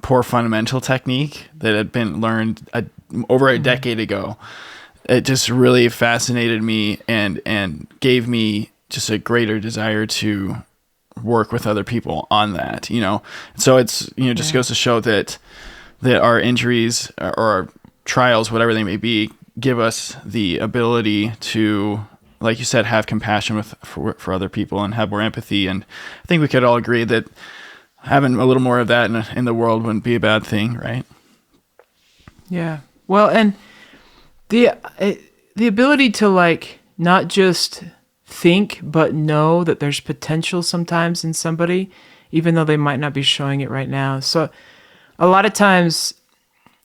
poor fundamental technique that had been learned over a decade ago. It just really fascinated me and gave me just a greater desire to work with other people on that, So it's, just goes to show that our injuries or our trials, whatever they may be, give us the ability to, like you said, have compassion for other people and have more empathy. And I think we could all agree that having a little more of that in the world wouldn't be a bad thing, right? Yeah. Well, and the ability to, like, not just think, but know that there's potential sometimes in somebody, even though they might not be showing it right now. So a lot of times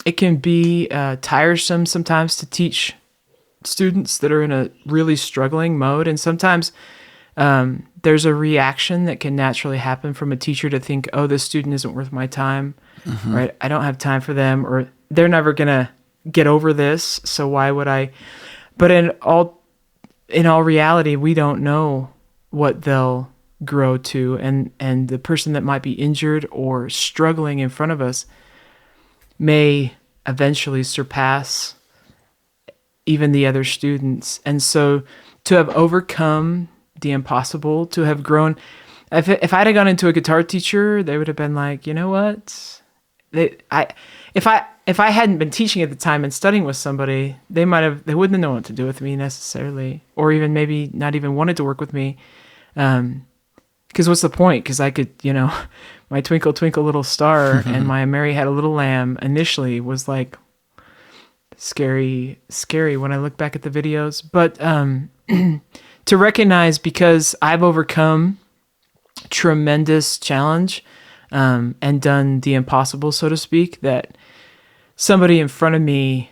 it can be tiresome sometimes to teach students that are in a really struggling mode. And sometimes there's a reaction that can naturally happen from a teacher to think, oh, this student isn't worth my time, right? I don't have time for them, or they're never going to get over this, so why would I? But in all reality, we don't know what they'll grow to, and the person that might be injured or struggling in front of us may eventually surpass even the other students. And so to have overcome the impossible, to have grown, if I'd have gone into a guitar teacher, they would have been like, you know what? If I hadn't been teaching at the time and studying with somebody, they wouldn't have known what to do with me necessarily, or even maybe not even wanted to work with me. Because what's the point? Because I could, my Twinkle Twinkle Little Star and my Mary Had a Little Lamb initially was like scary when I look back at the videos. But to recognize, because I've overcome tremendous challenge and done the impossible, so to speak, that somebody in front of me,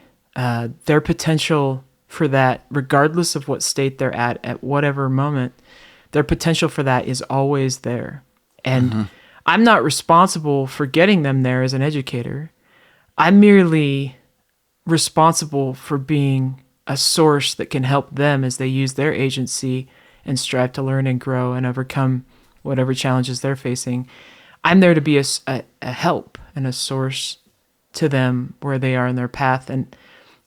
their potential for that, regardless of what state they're at whatever moment, their potential for that is always there. And I'm not responsible for getting them there as an educator. I'm merely responsible for being a source that can help them as they use their agency and strive to learn and grow and overcome whatever challenges they're facing. I'm there to be a help and a source to them where they are in their path, and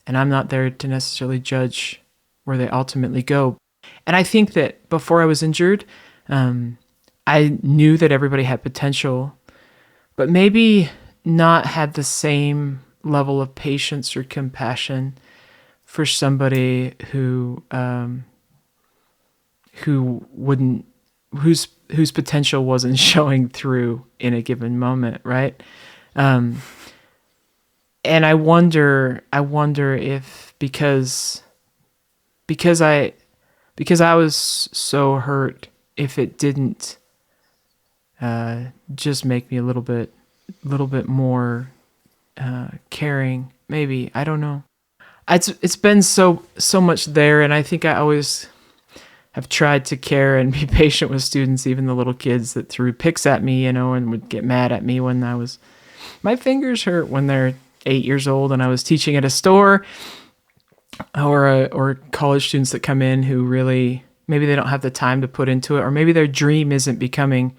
I'm not there to necessarily judge where they ultimately go. And I think that before I was injured, I knew that everybody had potential, but maybe not had the same level of patience or compassion for somebody whose potential wasn't showing through in a given moment, right? And I wonder if because I was so hurt, if it didn't just make me a little bit more caring. Maybe, I don't know. It's been so much there, and I think I always have tried to care and be patient with students, even the little kids that threw picks at me, and would get mad at me when my fingers hurt when they're 8 years old and I was teaching at a store, or college students that come in who really, maybe they don't have the time to put into it, or maybe their dream isn't becoming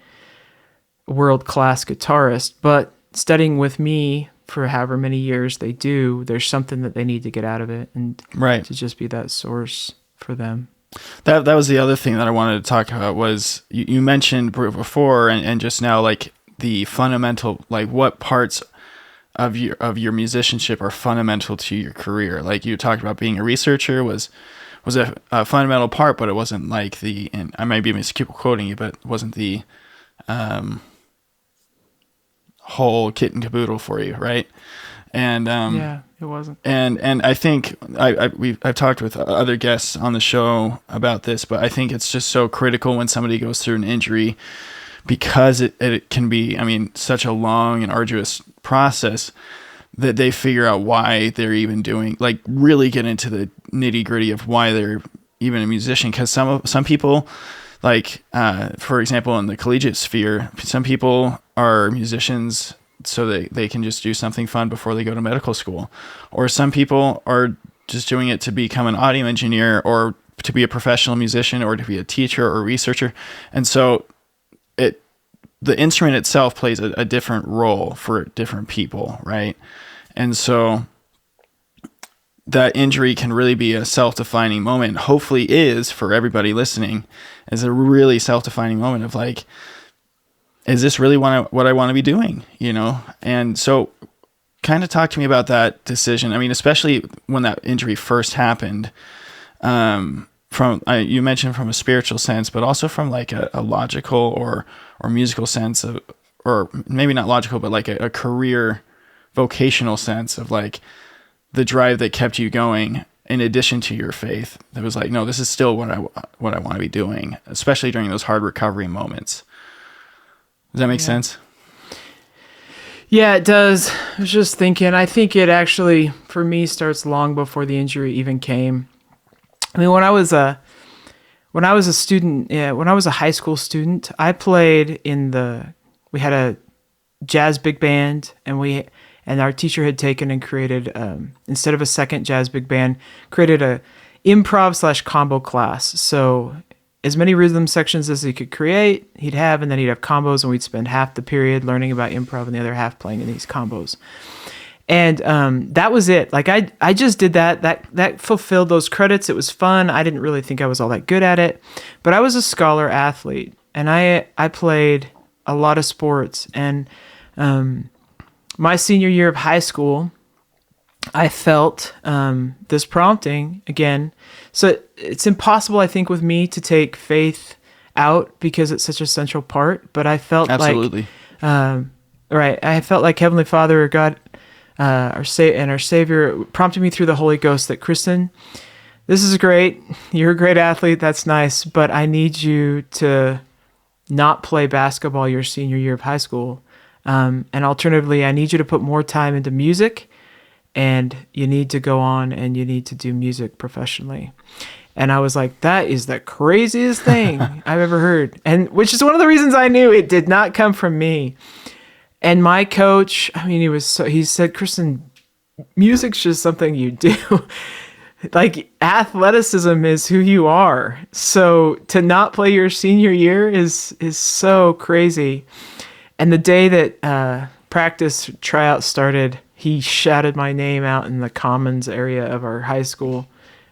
a world-class guitarist, but studying with me for however many years they do, there's something that they need to get out of it, and Right. to just be that source for them. That was the other thing that I wanted to talk about was you mentioned before and just now, like the fundamental, like what parts of your musicianship are fundamental to your career. Like you talked about being a researcher was a fundamental part, but it wasn't like and I might be misquoting you, but it wasn't the whole kit and caboodle for you, right? And Yeah, it wasn't. and I think I've talked with other guests on the show about this, but I think it's just so critical when somebody goes through an injury, because it can be, I mean, such a long and arduous process, that they figure out why they're even doing, like really get into the nitty gritty of why they're even a musician. Because some people, like for example, in the collegiate sphere, some people are musicians so they can just do something fun before they go to medical school. Or some people are just doing it to become an audio engineer, or to be a professional musician, or to be a teacher or researcher. And so the instrument itself plays a different role for different people, right? And so that injury can really be a self-defining moment. Hopefully is, for everybody listening, is a really self-defining moment of like, is this really what I want to be doing? You know? And so kind of talk to me about that decision. I mean, especially when that injury first happened, you mentioned from a spiritual sense, but also from like a logical or musical sense of, or maybe not logical, but like a career vocational sense of like the drive that kept you going, in addition to your faith, that was like, no, this is still what I want to be doing, especially during those hard recovery moments. Does that make sense? Yeah, it does. I was just thinking, I think it actually, for me, starts long before the injury even came. I mean, when I was a student, when I was a high school student, I played we had a jazz big band, and our teacher had taken and created, instead of a second jazz big band, created a improv/combo class. So as many rhythm sections as he could create, he'd have, and then he'd have combos, and we'd spend half the period learning about improv and the other half playing in these combos. And that was it. Like I just did that. That fulfilled those credits. It was fun. I didn't really think I was all that good at it, but I was a scholar athlete, and I played a lot of sports. And my senior year of high school, I felt this prompting again. So it's impossible, I think, with me to take faith out because it's such a central part. But I felt absolutely right. I felt like Heavenly Father or God, our Savior, prompted me through the Holy Ghost that, Kristen, this is great. You're a great athlete. That's nice, but I need you to not play basketball your senior year of high school. And alternatively, I need you to put more time into music, and you need to go on and you need to do music professionally. And I was like, that is the craziest thing I've ever heard. And which is one of the reasons I knew it did not come from me. And my coach, I mean, he said, Kristen, music's just something you do. Like, athleticism is who you are. So to not play your senior year is so crazy. And the day that practice tryout started, he shouted my name out in the commons area of our high school.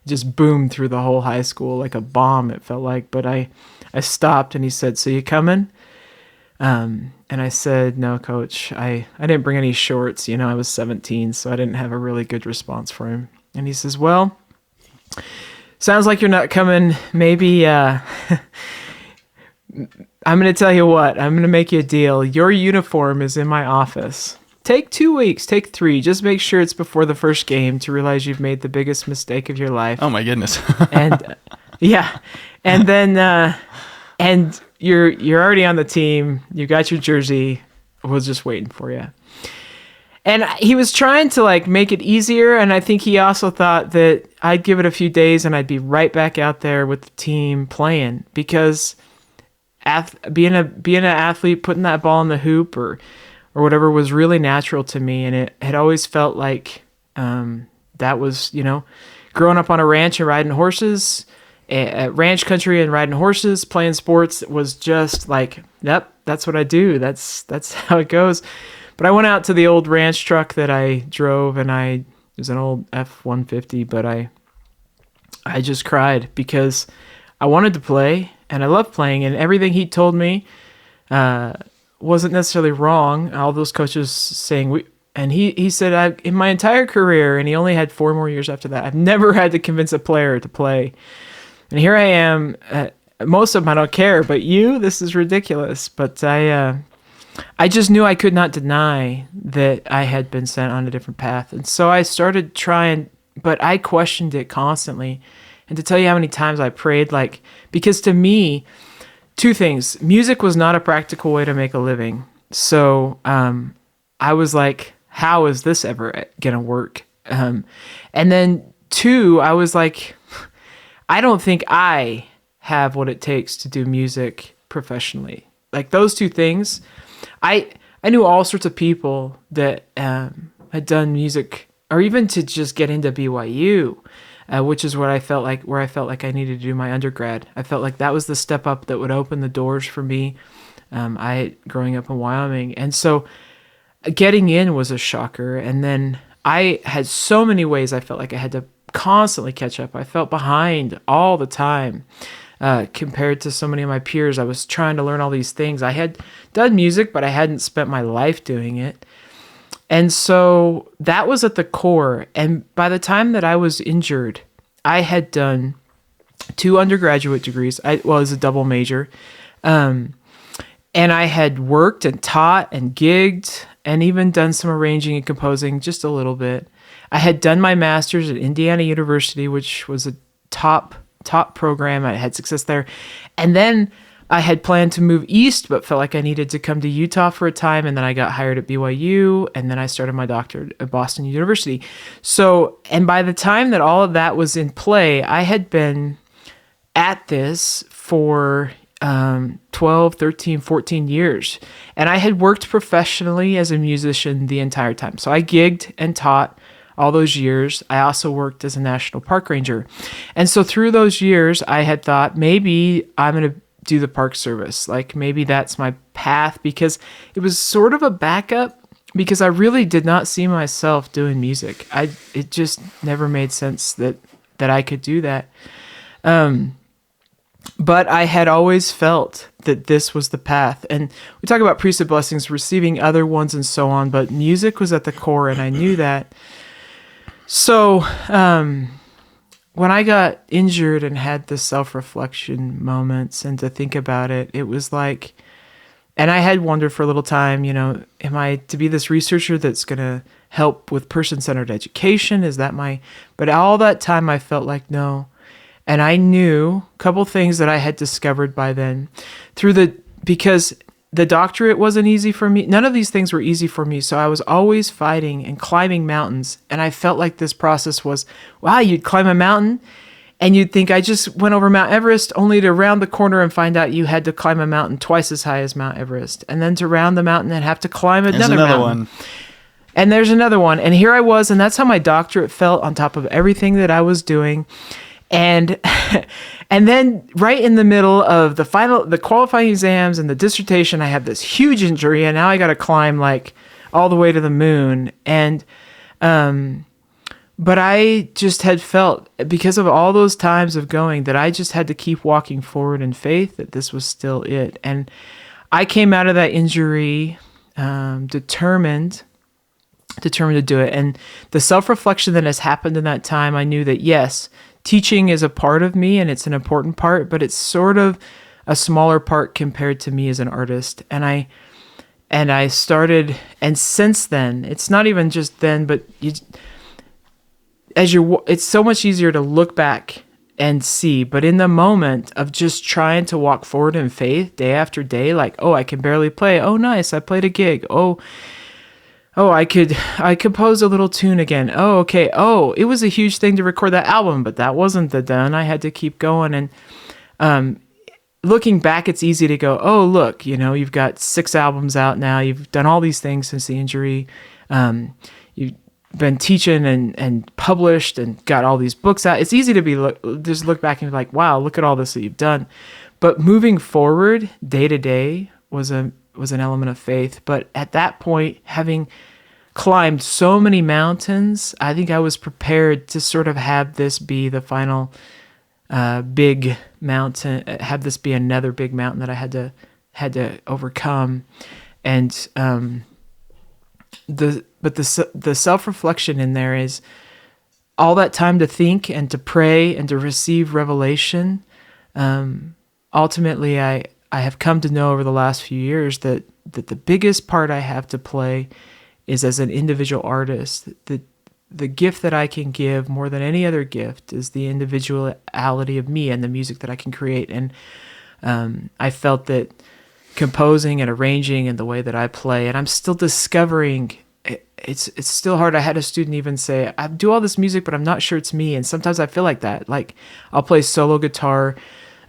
It just boomed through the whole high school like a bomb, it felt like. But I stopped, and he said, so you coming? And I said, no, coach, I didn't bring any shorts. You know, I was 17, so I didn't have a really good response for him. And he says, well, sounds like you're not coming. Maybe I'm going to tell you what. I'm going to make you a deal. Your uniform is in my office. Take 2 weeks, take 3. Just make sure it's before the first game to realize you've made the biggest mistake of your life. Oh my goodness. And yeah. And then and you're already on the team. You got your jersey. We're just waiting for you. And he was trying to like make it easier, and I think he also thought that I'd give it a few days and I'd be right back out there with the team playing, because being an athlete, putting that ball in the hoop or whatever was really natural to me. And it had always felt like that was, you know, growing up on a ranch and riding horses, at ranch country and riding horses, playing sports was just like, yep, that's what I do. That's how it goes. But I went out to the old ranch truck that I drove, and it was an old F-150, but I just cried because I wanted to play, and I love playing, and everything he told me wasn't necessarily wrong. All those coaches saying, and he said, in my entire career, and he only had 4 more years after that, I've never had to convince a player to play. And here I am. Most of them I don't care, but this is ridiculous. But I just knew I could not deny that I had been sent on a different path. And so I started trying, but I questioned it constantly. And to tell you how many times I prayed, because to me, 2 things. Music was not a practical way to make a living. So I was like, how is this ever going to work? And then 2, I was like, I don't think I have what it takes to do music professionally. Like those 2 things. I knew all sorts of people that had done music, or even to just get into BYU, which is where I felt like I needed to do my undergrad. I felt like that was the step up that would open the doors for me. Growing up in Wyoming, and so getting in was a shocker. And then I had so many ways I felt like I had to constantly catch up. I felt behind all the time. Compared to so many of my peers. I was trying to learn all these things. I had done music, but I hadn't spent my life doing it. And so that was at the core. And by the time that I was injured, I had done 2 undergraduate degrees. It was a double major. And I had worked and taught and gigged and even done some arranging and composing just a little bit. I had done my master's at Indiana University, which was a top program. I had success there. And then I had planned to move east, but felt like I needed to come to Utah for a time. And then I got hired at BYU. And then I started my doctorate at Boston University. So, and by the time that all of that was in play, I had been at this for 12, 13, 14 years. And I had worked professionally as a musician the entire time. So I gigged and taught all those years. I also worked as a national park ranger. And so through those years, I had thought maybe I'm going to do the park service. Like maybe that's my path, because it was sort of a backup, because I really did not see myself doing music. It just never made sense that I could do that. But I had always felt that this was the path. And we talk about priesthood blessings, receiving other ones and so on, but music was at the core, and I knew that. So when I got injured and had the self-reflection moments and to think about it, it was like, and I had wondered for a little time, am I to be this researcher that's going to help with person-centered education? Is that but all that time I felt like no. And I knew a couple things that I had discovered by then because the doctorate wasn't easy for me. None of these things were easy for me. So I was always fighting and climbing mountains. And I felt like this process was, wow, you'd climb a mountain and you'd think I just went over Mount Everest, only to round the corner and find out you had to climb a mountain twice as high as Mount Everest. And then to round the mountain and have to climb another mountain. One. And there's another one. And here I was, and that's how my doctorate felt on top of everything that I was doing. And then right in the middle of the qualifying exams and the dissertation, I have this huge injury, and now I got to climb like all the way to the moon. And, but I just had felt, because of all those times of going, that I just had to keep walking forward in faith that this was still it. And I came out of that injury, determined to do it. And the self-reflection that has happened in that time, I knew that yes, teaching is a part of me and it's an important part, but it's sort of a smaller part compared to me as an artist. And I started, and since then, it's not even just then, but it's so much easier to look back and see, but in the moment of just trying to walk forward in faith day after day, like, oh, I can barely play. Oh, nice. I played a gig. Oh, I composed a little tune again. Oh, okay. Oh, it was a huge thing to record that album, but that wasn't the done. I had to keep going. And looking back, it's easy to go, oh, look, you've got 6 albums out now. You've done all these things since the injury. You've been teaching and published and got all these books out. It's easy to just look back and be like, wow, look at all this that you've done. But moving forward day to day was was an element of faith. But at that point, having climbed so many mountains, I think I was prepared to sort of have this be the final big mountain, have this be another big mountain that I had to overcome. And the self-reflection in there is all that time to think and to pray and to receive revelation. Ultimately, I have come to know over the last few years that the biggest part I have to play is as an individual artist. The gift that I can give more than any other gift is the individuality of me and the music that I can create. And I felt that composing and arranging and the way that I play, and I'm still discovering, it's still hard. I had a student even say, I do all this music, but I'm not sure it's me. And sometimes I feel like that. Like I'll play solo guitar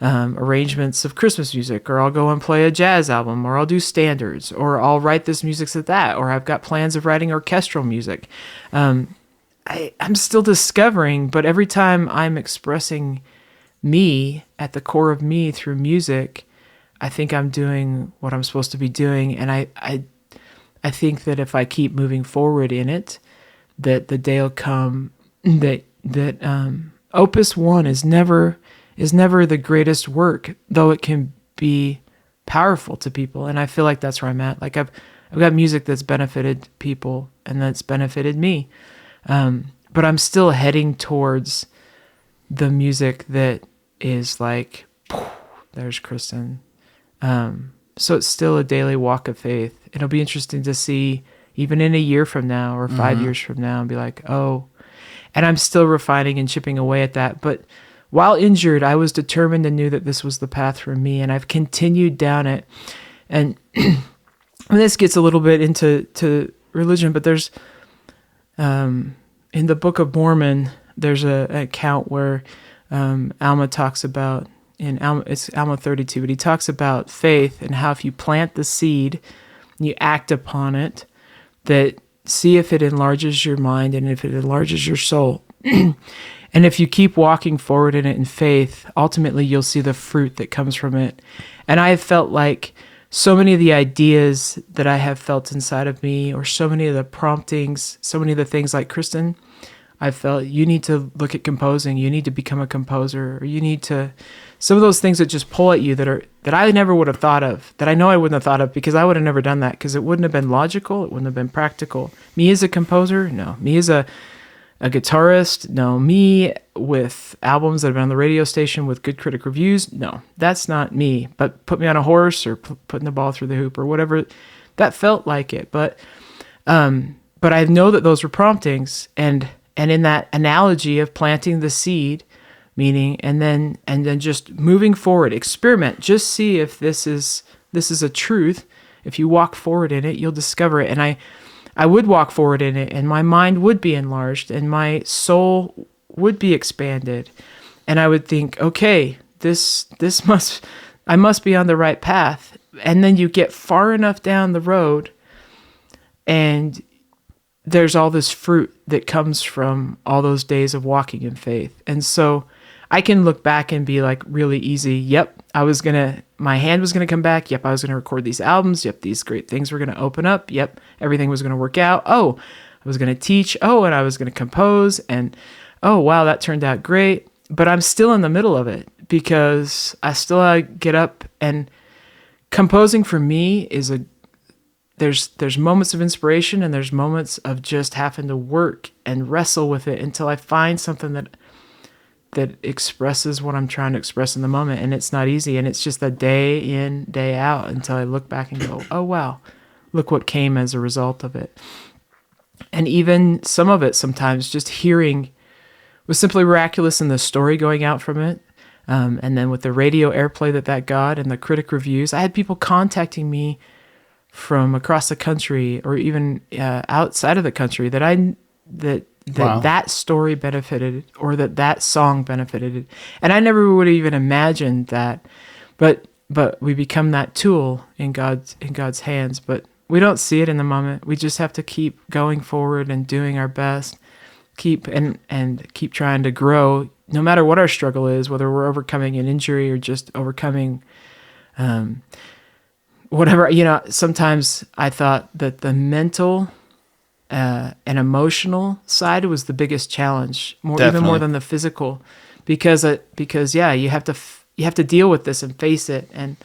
arrangements of Christmas music, or I'll go and play a jazz album, or I'll do standards, or I'll write this music to that, or I've got plans of writing orchestral music. I'm still discovering, but every time I'm expressing me at the core of me through music, I think I'm doing what I'm supposed to be doing. And I think that if I keep moving forward in it, that the day will come that Opus 1 is never the greatest work, though it can be powerful to people. And I feel like that's where I'm at. Like I've got music that's benefited people and that's benefited me. But I'm still heading towards the music that is like, there's Kristen. So it's still a daily walk of faith. It'll be interesting to see even in a year from now or 5 years from now and be like, oh, and I'm still refining and chipping away at that. But while injured, I was determined and knew that this was the path for me, and I've continued down it. And this gets a little bit into religion, but there's, in the Book of Mormon, there's an account where Alma talks about, it's Alma 32, but he talks about faith and how if you plant the seed, and you act upon it, that see if it enlarges your mind and if it enlarges your soul. And if you keep walking forward in it in faith, ultimately you'll see the fruit that comes from it. And I have felt like so many of the ideas that I have felt inside of me, or so many of the promptings, so many of the things like Kristen, I felt you need to look at composing, you need to become a composer, or you need to, some of those things that just pull at you that I never would have thought of, that I know I wouldn't have thought of because I would have never done that, because it wouldn't have been logical, it wouldn't have been practical. Me as a composer, no. Me as a guitarist, no. Me with albums that have been on the radio station with good critic reviews, no. That's not me. But put me on a horse or putting the ball through the hoop or whatever, that felt like it. But I know that those were promptings, and in that analogy of planting the seed, meaning, and then just moving forward, experiment, just see if this is a truth. If you walk forward in it, you'll discover it. And I would walk forward in it, and my mind would be enlarged, and my soul would be expanded. And I would think, okay, I must be on the right path. And then you get far enough down the road, and there's all this fruit that comes from all those days of walking in faith. And so I can look back and be like really easy. Yep, my hand was going to come back. Yep, I was going to record these albums. Yep, these great things were going to open up. Yep, everything was going to work out. Oh, I was going to teach. Oh, and I was going to compose. And oh, wow, that turned out great. But I'm still in the middle of it because I still get up, and composing for me is there's moments of inspiration, and there's moments of just having to work and wrestle with it until I find something that expresses what I'm trying to express in the moment. And it's not easy. And it's just a day in, day out until I look back and go, oh, wow, look what came as a result of it. And even some of it, sometimes just hearing was simply miraculous in the story going out from it. And then with the radio airplay that got and the critic reviews, I had people contacting me from across the country or even outside of the country that story benefited, or that song benefited. And I never would have even imagined that, but we become that tool in God's hands. But we don't see it in the moment. We just have to keep going forward and doing our best, keep trying to grow, no matter what our struggle is, whether we're overcoming an injury or just overcoming whatever, sometimes I thought that the mental and emotional side was the biggest challenge, even more than the physical, because you have to deal with this and face it, and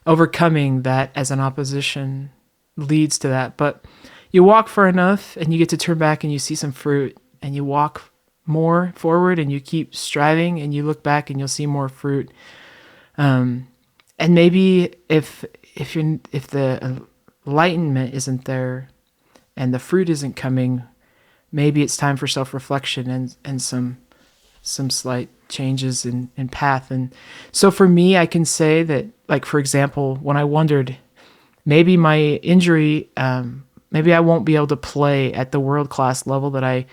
overcoming that as an opposition leads to that. But you walk far enough and you get to turn back and you see some fruit, and you walk more forward and you keep striving and you look back and you'll see more fruit. And maybe if the enlightenment isn't there and the fruit isn't coming, maybe it's time for self-reflection and some slight changes in path. And so for me, I can say that, like, for example, when I wondered, maybe my injury, maybe I won't be able to play at the world-class level that I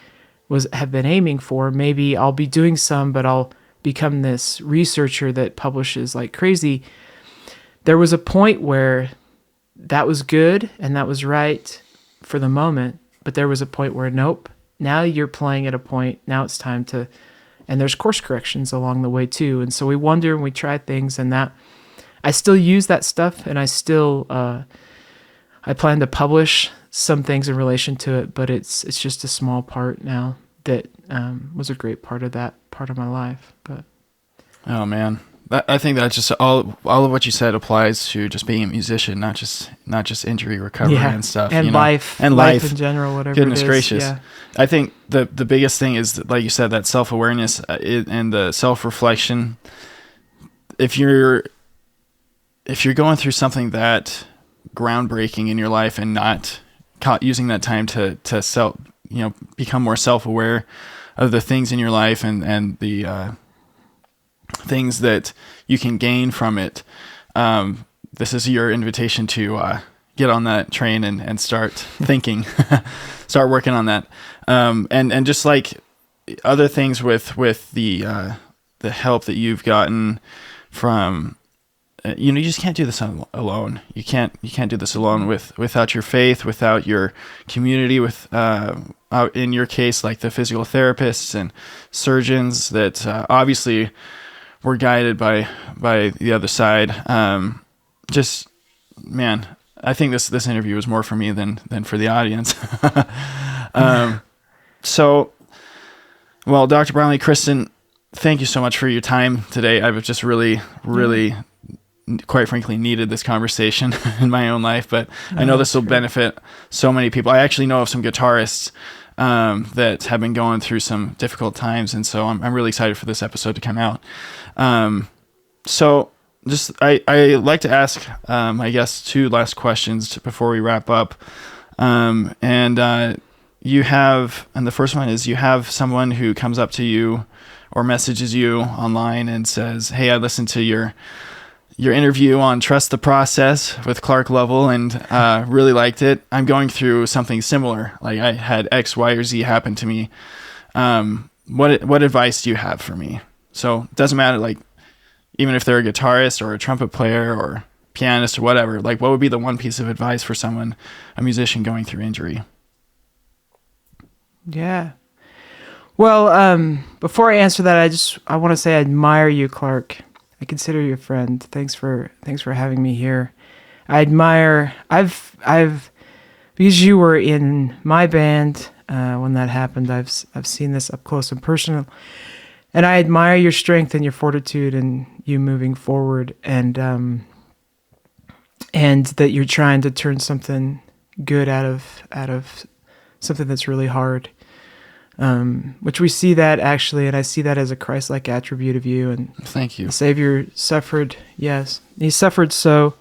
have been aiming for. Maybe I'll be doing some, but I'll become this researcher that publishes like crazy. There was a point where that was good and that was right for the moment, but there was a point where, nope, now you're playing at a point, now it's time to, and there's course corrections along the way too. And so we wonder and we try things, and that I still use that stuff, and I still, I plan to publish some things in relation to it, but it's just a small part now that was a great part of that part of my life. But oh man, I think that just all of what you said applies to just being a musician, not just injury recovery and stuff, and life in general, whatever. Goodness it is. gracious, yeah. I think the biggest thing is that, like you said, that self-awareness and the self-reflection. If you're going through something that groundbreaking in your life and not using that time to become more self-aware of the things in your life and the things that you can gain from it, this is your invitation to get on that train and start thinking, start working on that, and just like other things with the help that you've gotten from. You just can't do this alone. You can't do this alone without your faith, without your community, in your case, like the physical therapists and surgeons that obviously were guided by the other side. Just, man, I think this interview was more for me than for the audience. So, well, Dr. Bromley, Kristen, thank you so much for your time today. I've just really, quite frankly, needed this conversation in my own life, but I know this will benefit so many people. I actually know of some guitarists that have been going through some difficult times, and so I'm really excited for this episode to come out. So just I like to ask I guess 2 last questions before we wrap up. And the first one is, you have someone who comes up to you or messages you online and says, "Hey, I listened to your interview on Trust the Process with Clark Lovell and really liked it. I'm going through something similar. Like, I had X, Y, or Z happen to me. What advice do you have for me?" So it doesn't matter, like, even if they're a guitarist or a trumpet player or pianist or whatever, like, what would be the one piece of advice for someone, a musician going through injury? Yeah. Well, before I answer that, I want to say I admire you, Clark. I consider you a friend. Thanks for having me here. Because you were in my band when that happened. I've seen this up close and personal, and I admire your strength and your fortitude and you moving forward, and that you're trying to turn something good out of something that's really hard. Which we see that actually, and I see that as a Christ-like attribute of you. And thank you. The Savior suffered, yes. He suffered so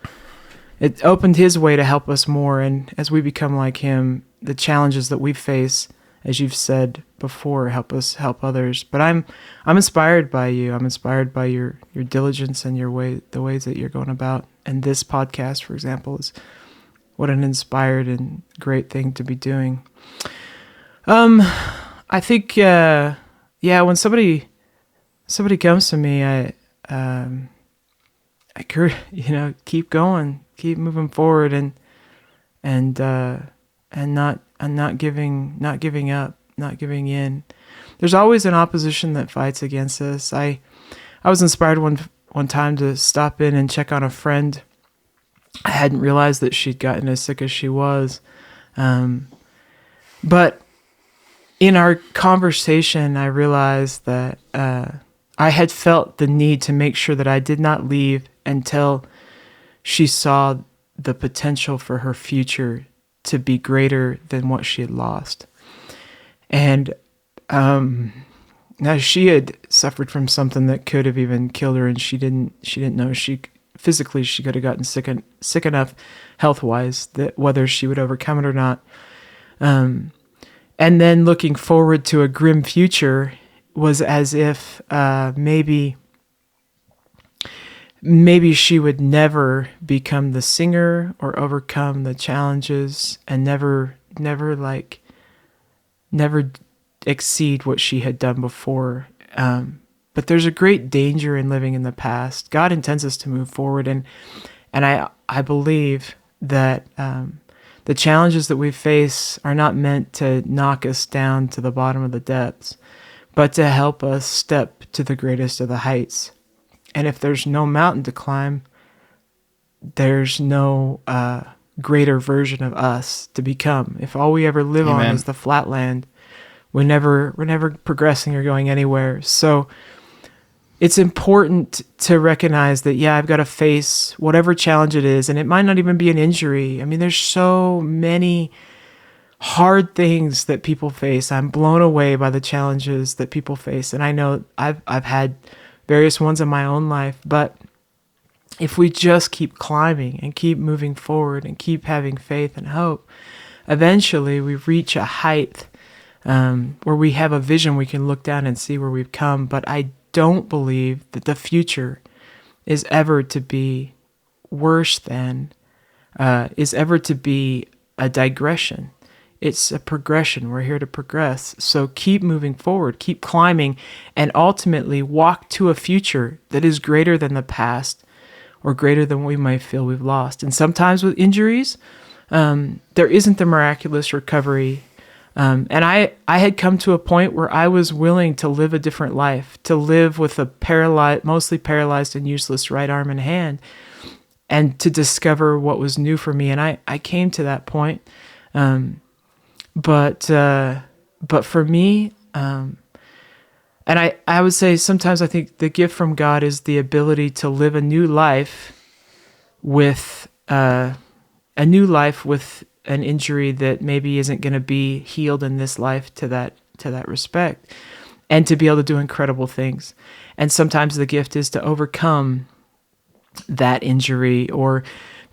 it opened his way to help us more. And as we become like him, the challenges that we face, as you've said before, help us help others. But I'm inspired by you. I'm inspired by your diligence and the ways that you're going about. And this podcast, for example, is what an inspired and great thing to be doing. I think, when somebody comes to me, I keep going, keep moving forward, and not giving up, not giving in. There's always an opposition that fights against us. I was inspired one time to stop in and check on a friend I hadn't realized that she'd gotten as sick as she was. But in our conversation, I realized that I had felt the need to make sure that I did not leave until she saw the potential for her future to be greater than what she had lost. And now she had suffered from something that could have even killed her, and she didn't know she could have gotten sick enough health-wise that whether she would overcome it or not. And then looking forward to a grim future was as if maybe she would never become the singer or overcome the challenges, and never exceed what she had done before. But there's a great danger in living in the past. God intends us to move forward, and I believe that the challenges that we face are not meant to knock us down to the bottom of the depths, but to help us step to the greatest of the heights. And if there's no mountain to climb, there's no greater version of us to become. If all we ever live on is the flat land, we're never progressing or going anywhere. So it's important to recognize that, I've got to face whatever challenge it is, and it might not even be an injury. I mean, there's so many hard things that people face. I'm blown away by the challenges that people face, and I know I've had various ones in my own life, but if we just keep climbing and keep moving forward and keep having faith and hope, eventually we reach a height where we have a vision. We can look down and see where we've come. But I don't believe that the future is ever to be worse than, is ever to be a digression. It's a progression. We're here to progress. So keep moving forward, keep climbing, and ultimately walk to a future that is greater than the past, or greater than we might feel we've lost. And sometimes with injuries, there isn't the miraculous recovery. And I had come to a point where I was willing to live a different life, to live with a mostly paralyzed and useless right arm and hand, and to discover what was new for me. And I came to that point. But for me, and I would say sometimes I think the gift from God is the ability to live a new life with an injury that maybe isn't going to be healed in this life to that respect, and to be able to do incredible things. And sometimes the gift is to overcome that injury, or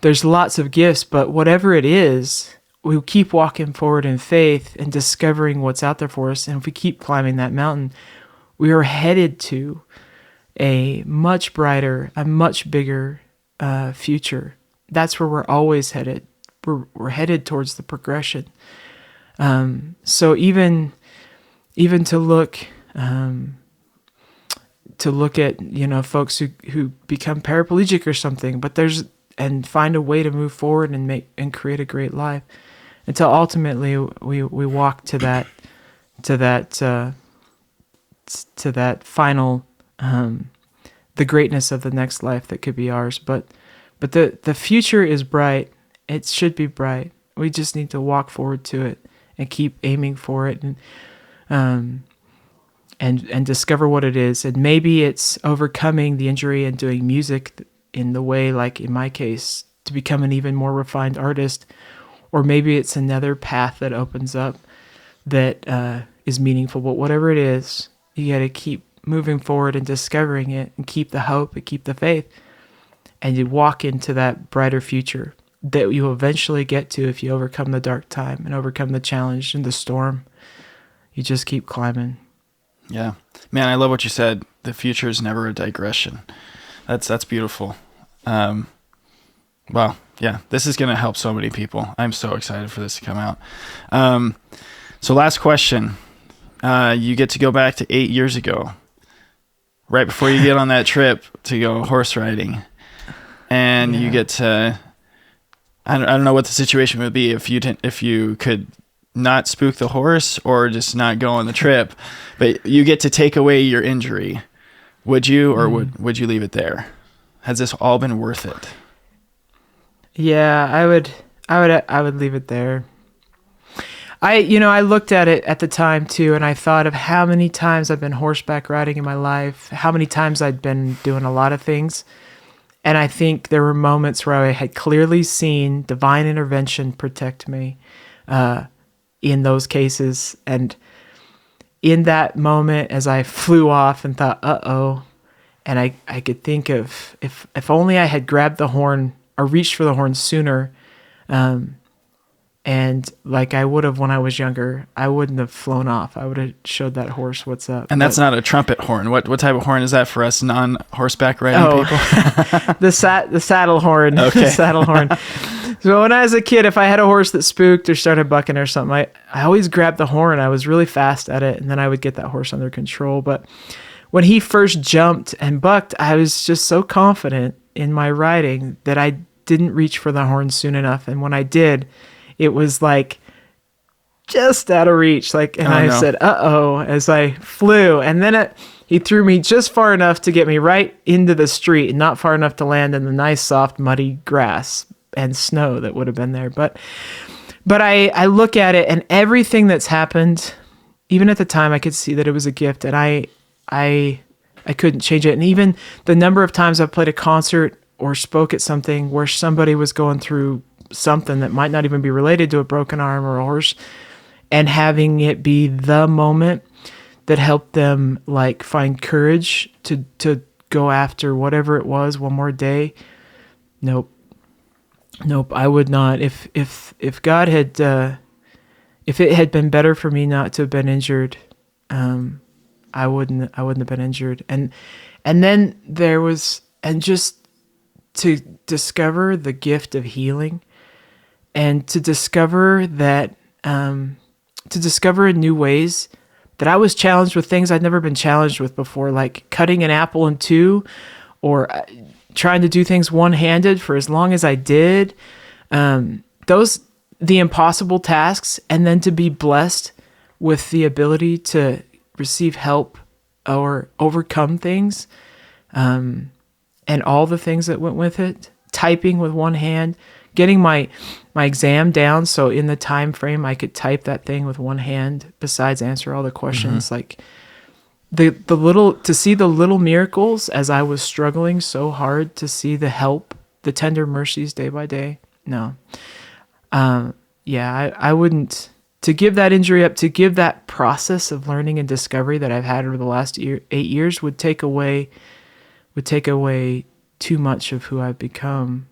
there's lots of gifts, but whatever it is, we keep walking forward in faith and discovering what's out there for us. And if we keep climbing that mountain, we are headed to a much brighter, a much bigger future. That's where we're always headed. We're headed towards the progression. So even to look at folks who become paraplegic or something, but and find a way to move forward and create a great life, until ultimately we walk to that final the greatness of the next life that could be ours. But the future is bright. It should be bright. We just need to walk forward to it and keep aiming for it, and discover what it is. And maybe it's overcoming the injury and doing music in the way, like in my case, to become an even more refined artist. Or maybe it's another path that opens up that is meaningful. But whatever it is, you got to keep moving forward and discovering it, and keep the hope and keep the faith. And you walk into that brighter future that you eventually get to if you overcome the dark time and overcome the challenge and the storm. You just keep climbing. Yeah. Man, I love what you said. The future is never a digression. That's beautiful. Well, yeah, this is going to help so many people. I'm so excited for this to come out. So last question. You get to go back to 8 years ago, right before you get on that trip to go horse riding. And you get to, I don't know what the situation would be if you could not spook the horse or just not go on the trip, but you get to take away your injury. Would you, or would you leave it there? Has this all been worth it? Yeah, I would leave it there. I looked at it at the time too, and I thought of how many times I've been horseback riding in my life, how many times I'd been doing a lot of things. And I think there were moments where I had clearly seen divine intervention protect me in those cases. And in that moment, as I flew off and thought, uh-oh, and I could think of if only I had grabbed the horn or reached for the horn sooner, and like I would have when I was younger, I wouldn't have flown off. I would have showed that horse what's up. And that's not a trumpet horn. What type of horn is that for us non-horseback riding people? the saddle horn. Okay. The saddle horn. So when I was a kid, if I had a horse that spooked or started bucking or something, I always grabbed the horn. I was really fast at it, and then I would get that horse under control. But when he first jumped and bucked, I was just so confident in my riding that I didn't reach for the horn soon enough. And when I did, it was like just out of reach. And I said, uh-oh, as I flew. And then he threw me just far enough to get me right into the street and not far enough to land in the nice, soft, muddy grass and snow that would have been there. But I look at it, and everything that's happened, even at the time, I could see that it was a gift, and I couldn't change it. And even the number of times I've played a concert or spoke at something where somebody was going through something that might not even be related to a broken arm or a horse, and having it be the moment that helped them find courage to go after whatever it was one more day. Nope, I would not. If God had, if it had been better for me not to have been injured, I wouldn't have been injured. And then there was, and just to discover the gift of healing, and to discover that, to discover in new ways that I was challenged with things I'd never been challenged with before, like cutting an apple in two, or trying to do things one-handed for as long as I did. The impossible tasks, and then to be blessed with the ability to receive help or overcome things, and all the things that went with it. Typing with one hand, getting my exam down so in the time frame I could type that thing with one hand besides answer all the questions. The little, to see the little miracles as I was struggling so hard, to see the help, the tender mercies day by day. No. I wouldn't, to give that injury up, to give that process of learning and discovery that I've had over the last 8 years would take away too much of who I've become.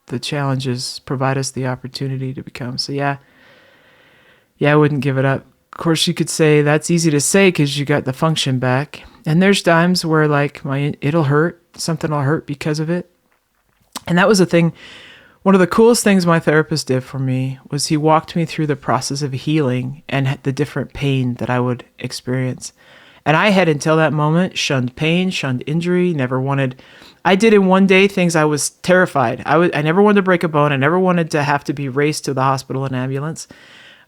The challenges provide us the opportunity to become. So I wouldn't give it up. Of course, you could say that's easy to say because you got the function back. And there's times where it'll hurt, something will hurt because of it. And that was the thing. One of the coolest things my therapist did for me was he walked me through the process of healing and the different pain that I would experience. And I had, until that moment, shunned pain, shunned injury, I did in one day things I was terrified. I never wanted to break a bone. I never wanted to have to be raced to the hospital in an ambulance.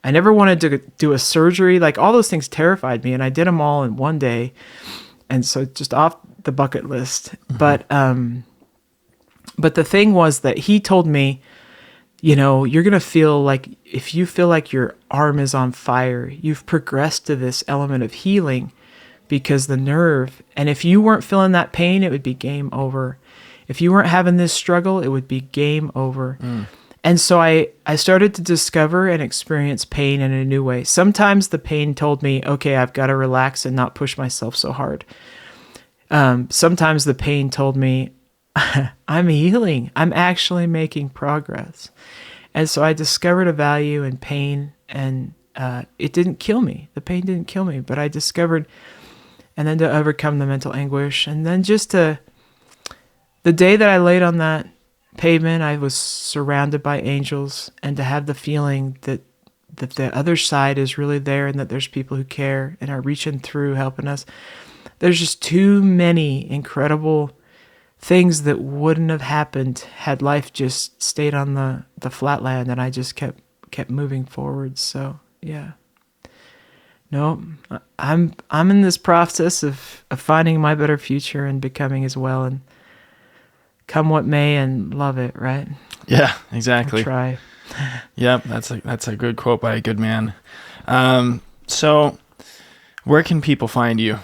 I never wanted to do a surgery. All those things terrified me, and I did them all in one day. And so just off the bucket list. Mm-hmm. But the thing was that he told me, you're going to feel like, if you feel like your arm is on fire, you've progressed to this element of healing, because the nerve, and if you weren't feeling that pain, it would be game over. If you weren't having this struggle, it would be game over. And so I started to discover and experience pain in a new way. Sometimes the pain told me, okay, I've got to relax and not push myself so hard. Sometimes the pain told me, I'm healing. I'm actually making progress. And so I discovered a value in pain, and it didn't kill me. The pain didn't kill me, but I discovered, and then to overcome the mental anguish. And then the day that I laid on that pavement, I was surrounded by angels, and to have the feeling that the other side is really there, and that there's people who care and are reaching through, helping us. There's just too many incredible things that wouldn't have happened had life just stayed on the flat land, and I just kept moving forward. So yeah. No, I'm in this process of finding my better future and becoming as well. And come what may and love it, right? Yeah, exactly. Or try. Yep, that's a good quote by a good man. So where can people find you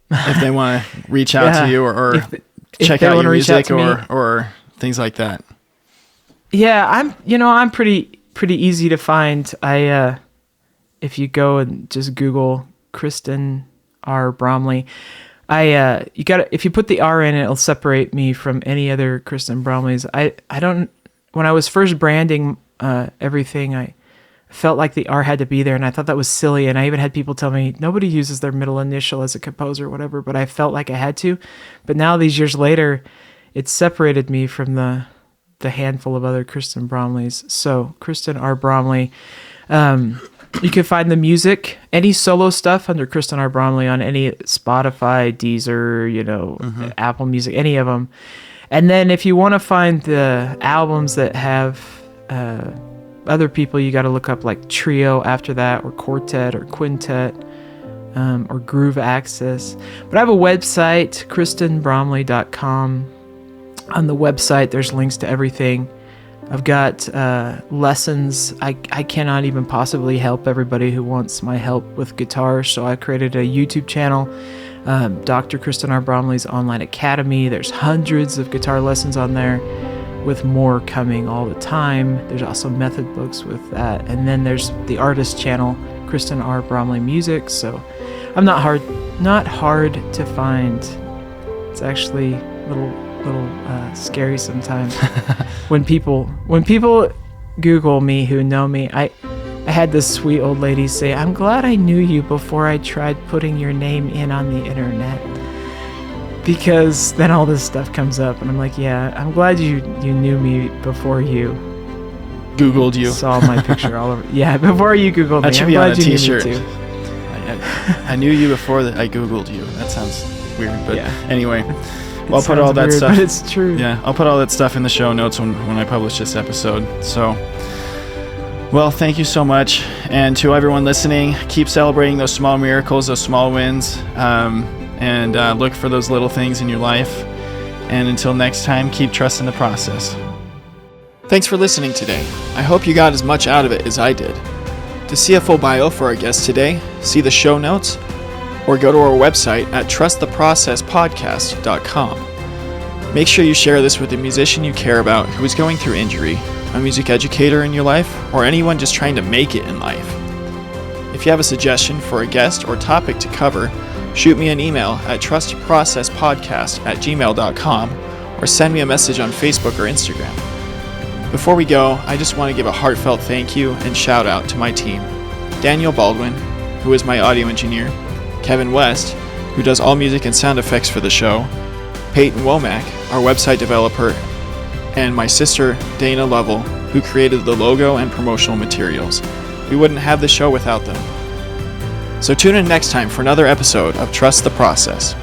if they want to reach out to you or check out your music or things like that? Yeah, I'm pretty easy to find. If you go and just Google Kristen R. Bromley, if you put the R in, it'll separate me from any other Kristen Bromleys. When I was first branding everything, I felt like the R had to be there, and I thought that was silly. And I even had people tell me nobody uses their middle initial as a composer or whatever, but I felt like I had to. But now, these years later, it separated me from the handful of other Kristen Bromleys. So Kristen R. Bromley. You can find the music, any solo stuff, under Kristen R. Bromley on any Spotify, Deezer, Apple Music, any of them. And then if you want to find the albums that have other people, you got to look up like Trio after that, or Quartet or Quintet, or Groove Axis. But I have a website, kristenbromley.com. On the website, there's links to everything. I've got lessons. I cannot even possibly help everybody who wants my help with guitar, so I created a YouTube channel, Dr. Kristen R. Bromley's Online Academy. There's hundreds of guitar lessons on there, with more coming all the time. There's also method books with that. And then there's the artist channel, Kristen R. Bromley Music. So I'm not hard to find. It's actually a little scary sometimes when people Google me who know me. I had this sweet old lady say, "I'm glad I knew you before I tried putting your name in on the internet, because then all this stuff comes up." And I'm like, yeah, I'm glad you knew me before you Googled you, saw my picture all over. Yeah, before you Googled that me. should I'm be glad on a you t-shirt. knew me too. I knew you before that I Googled you. That sounds weird, but Yeah. Anyway. Well, I'll put all that weird, stuff. But it's true. Yeah, I'll put all that stuff in the show notes when I publish this episode. So, well, thank you so much. And to everyone listening, keep celebrating those small miracles, those small wins, and look for those little things in your life. And until next time, keep trusting the process. Thanks for listening today. I hope you got as much out of it as I did. To see a full bio for our guest today, see the show notes, or go to our website at trusttheprocesspodcast.com. Make sure you share this with a musician you care about who is going through injury, a music educator in your life, or anyone just trying to make it in life. If you have a suggestion for a guest or topic to cover, shoot me an email at trusttheprocesspodcast@gmail.com, or send me a message on Facebook or Instagram. Before we go, I just want to give a heartfelt thank you and shout out to my team: Daniel Baldwin, who is my audio engineer, Kevin West, who does all music and sound effects for the show, Peyton Womack, our website developer, and my sister, Dana Lovell, who created the logo and promotional materials. We wouldn't have the show without them. So tune in next time for another episode of Trust the Process.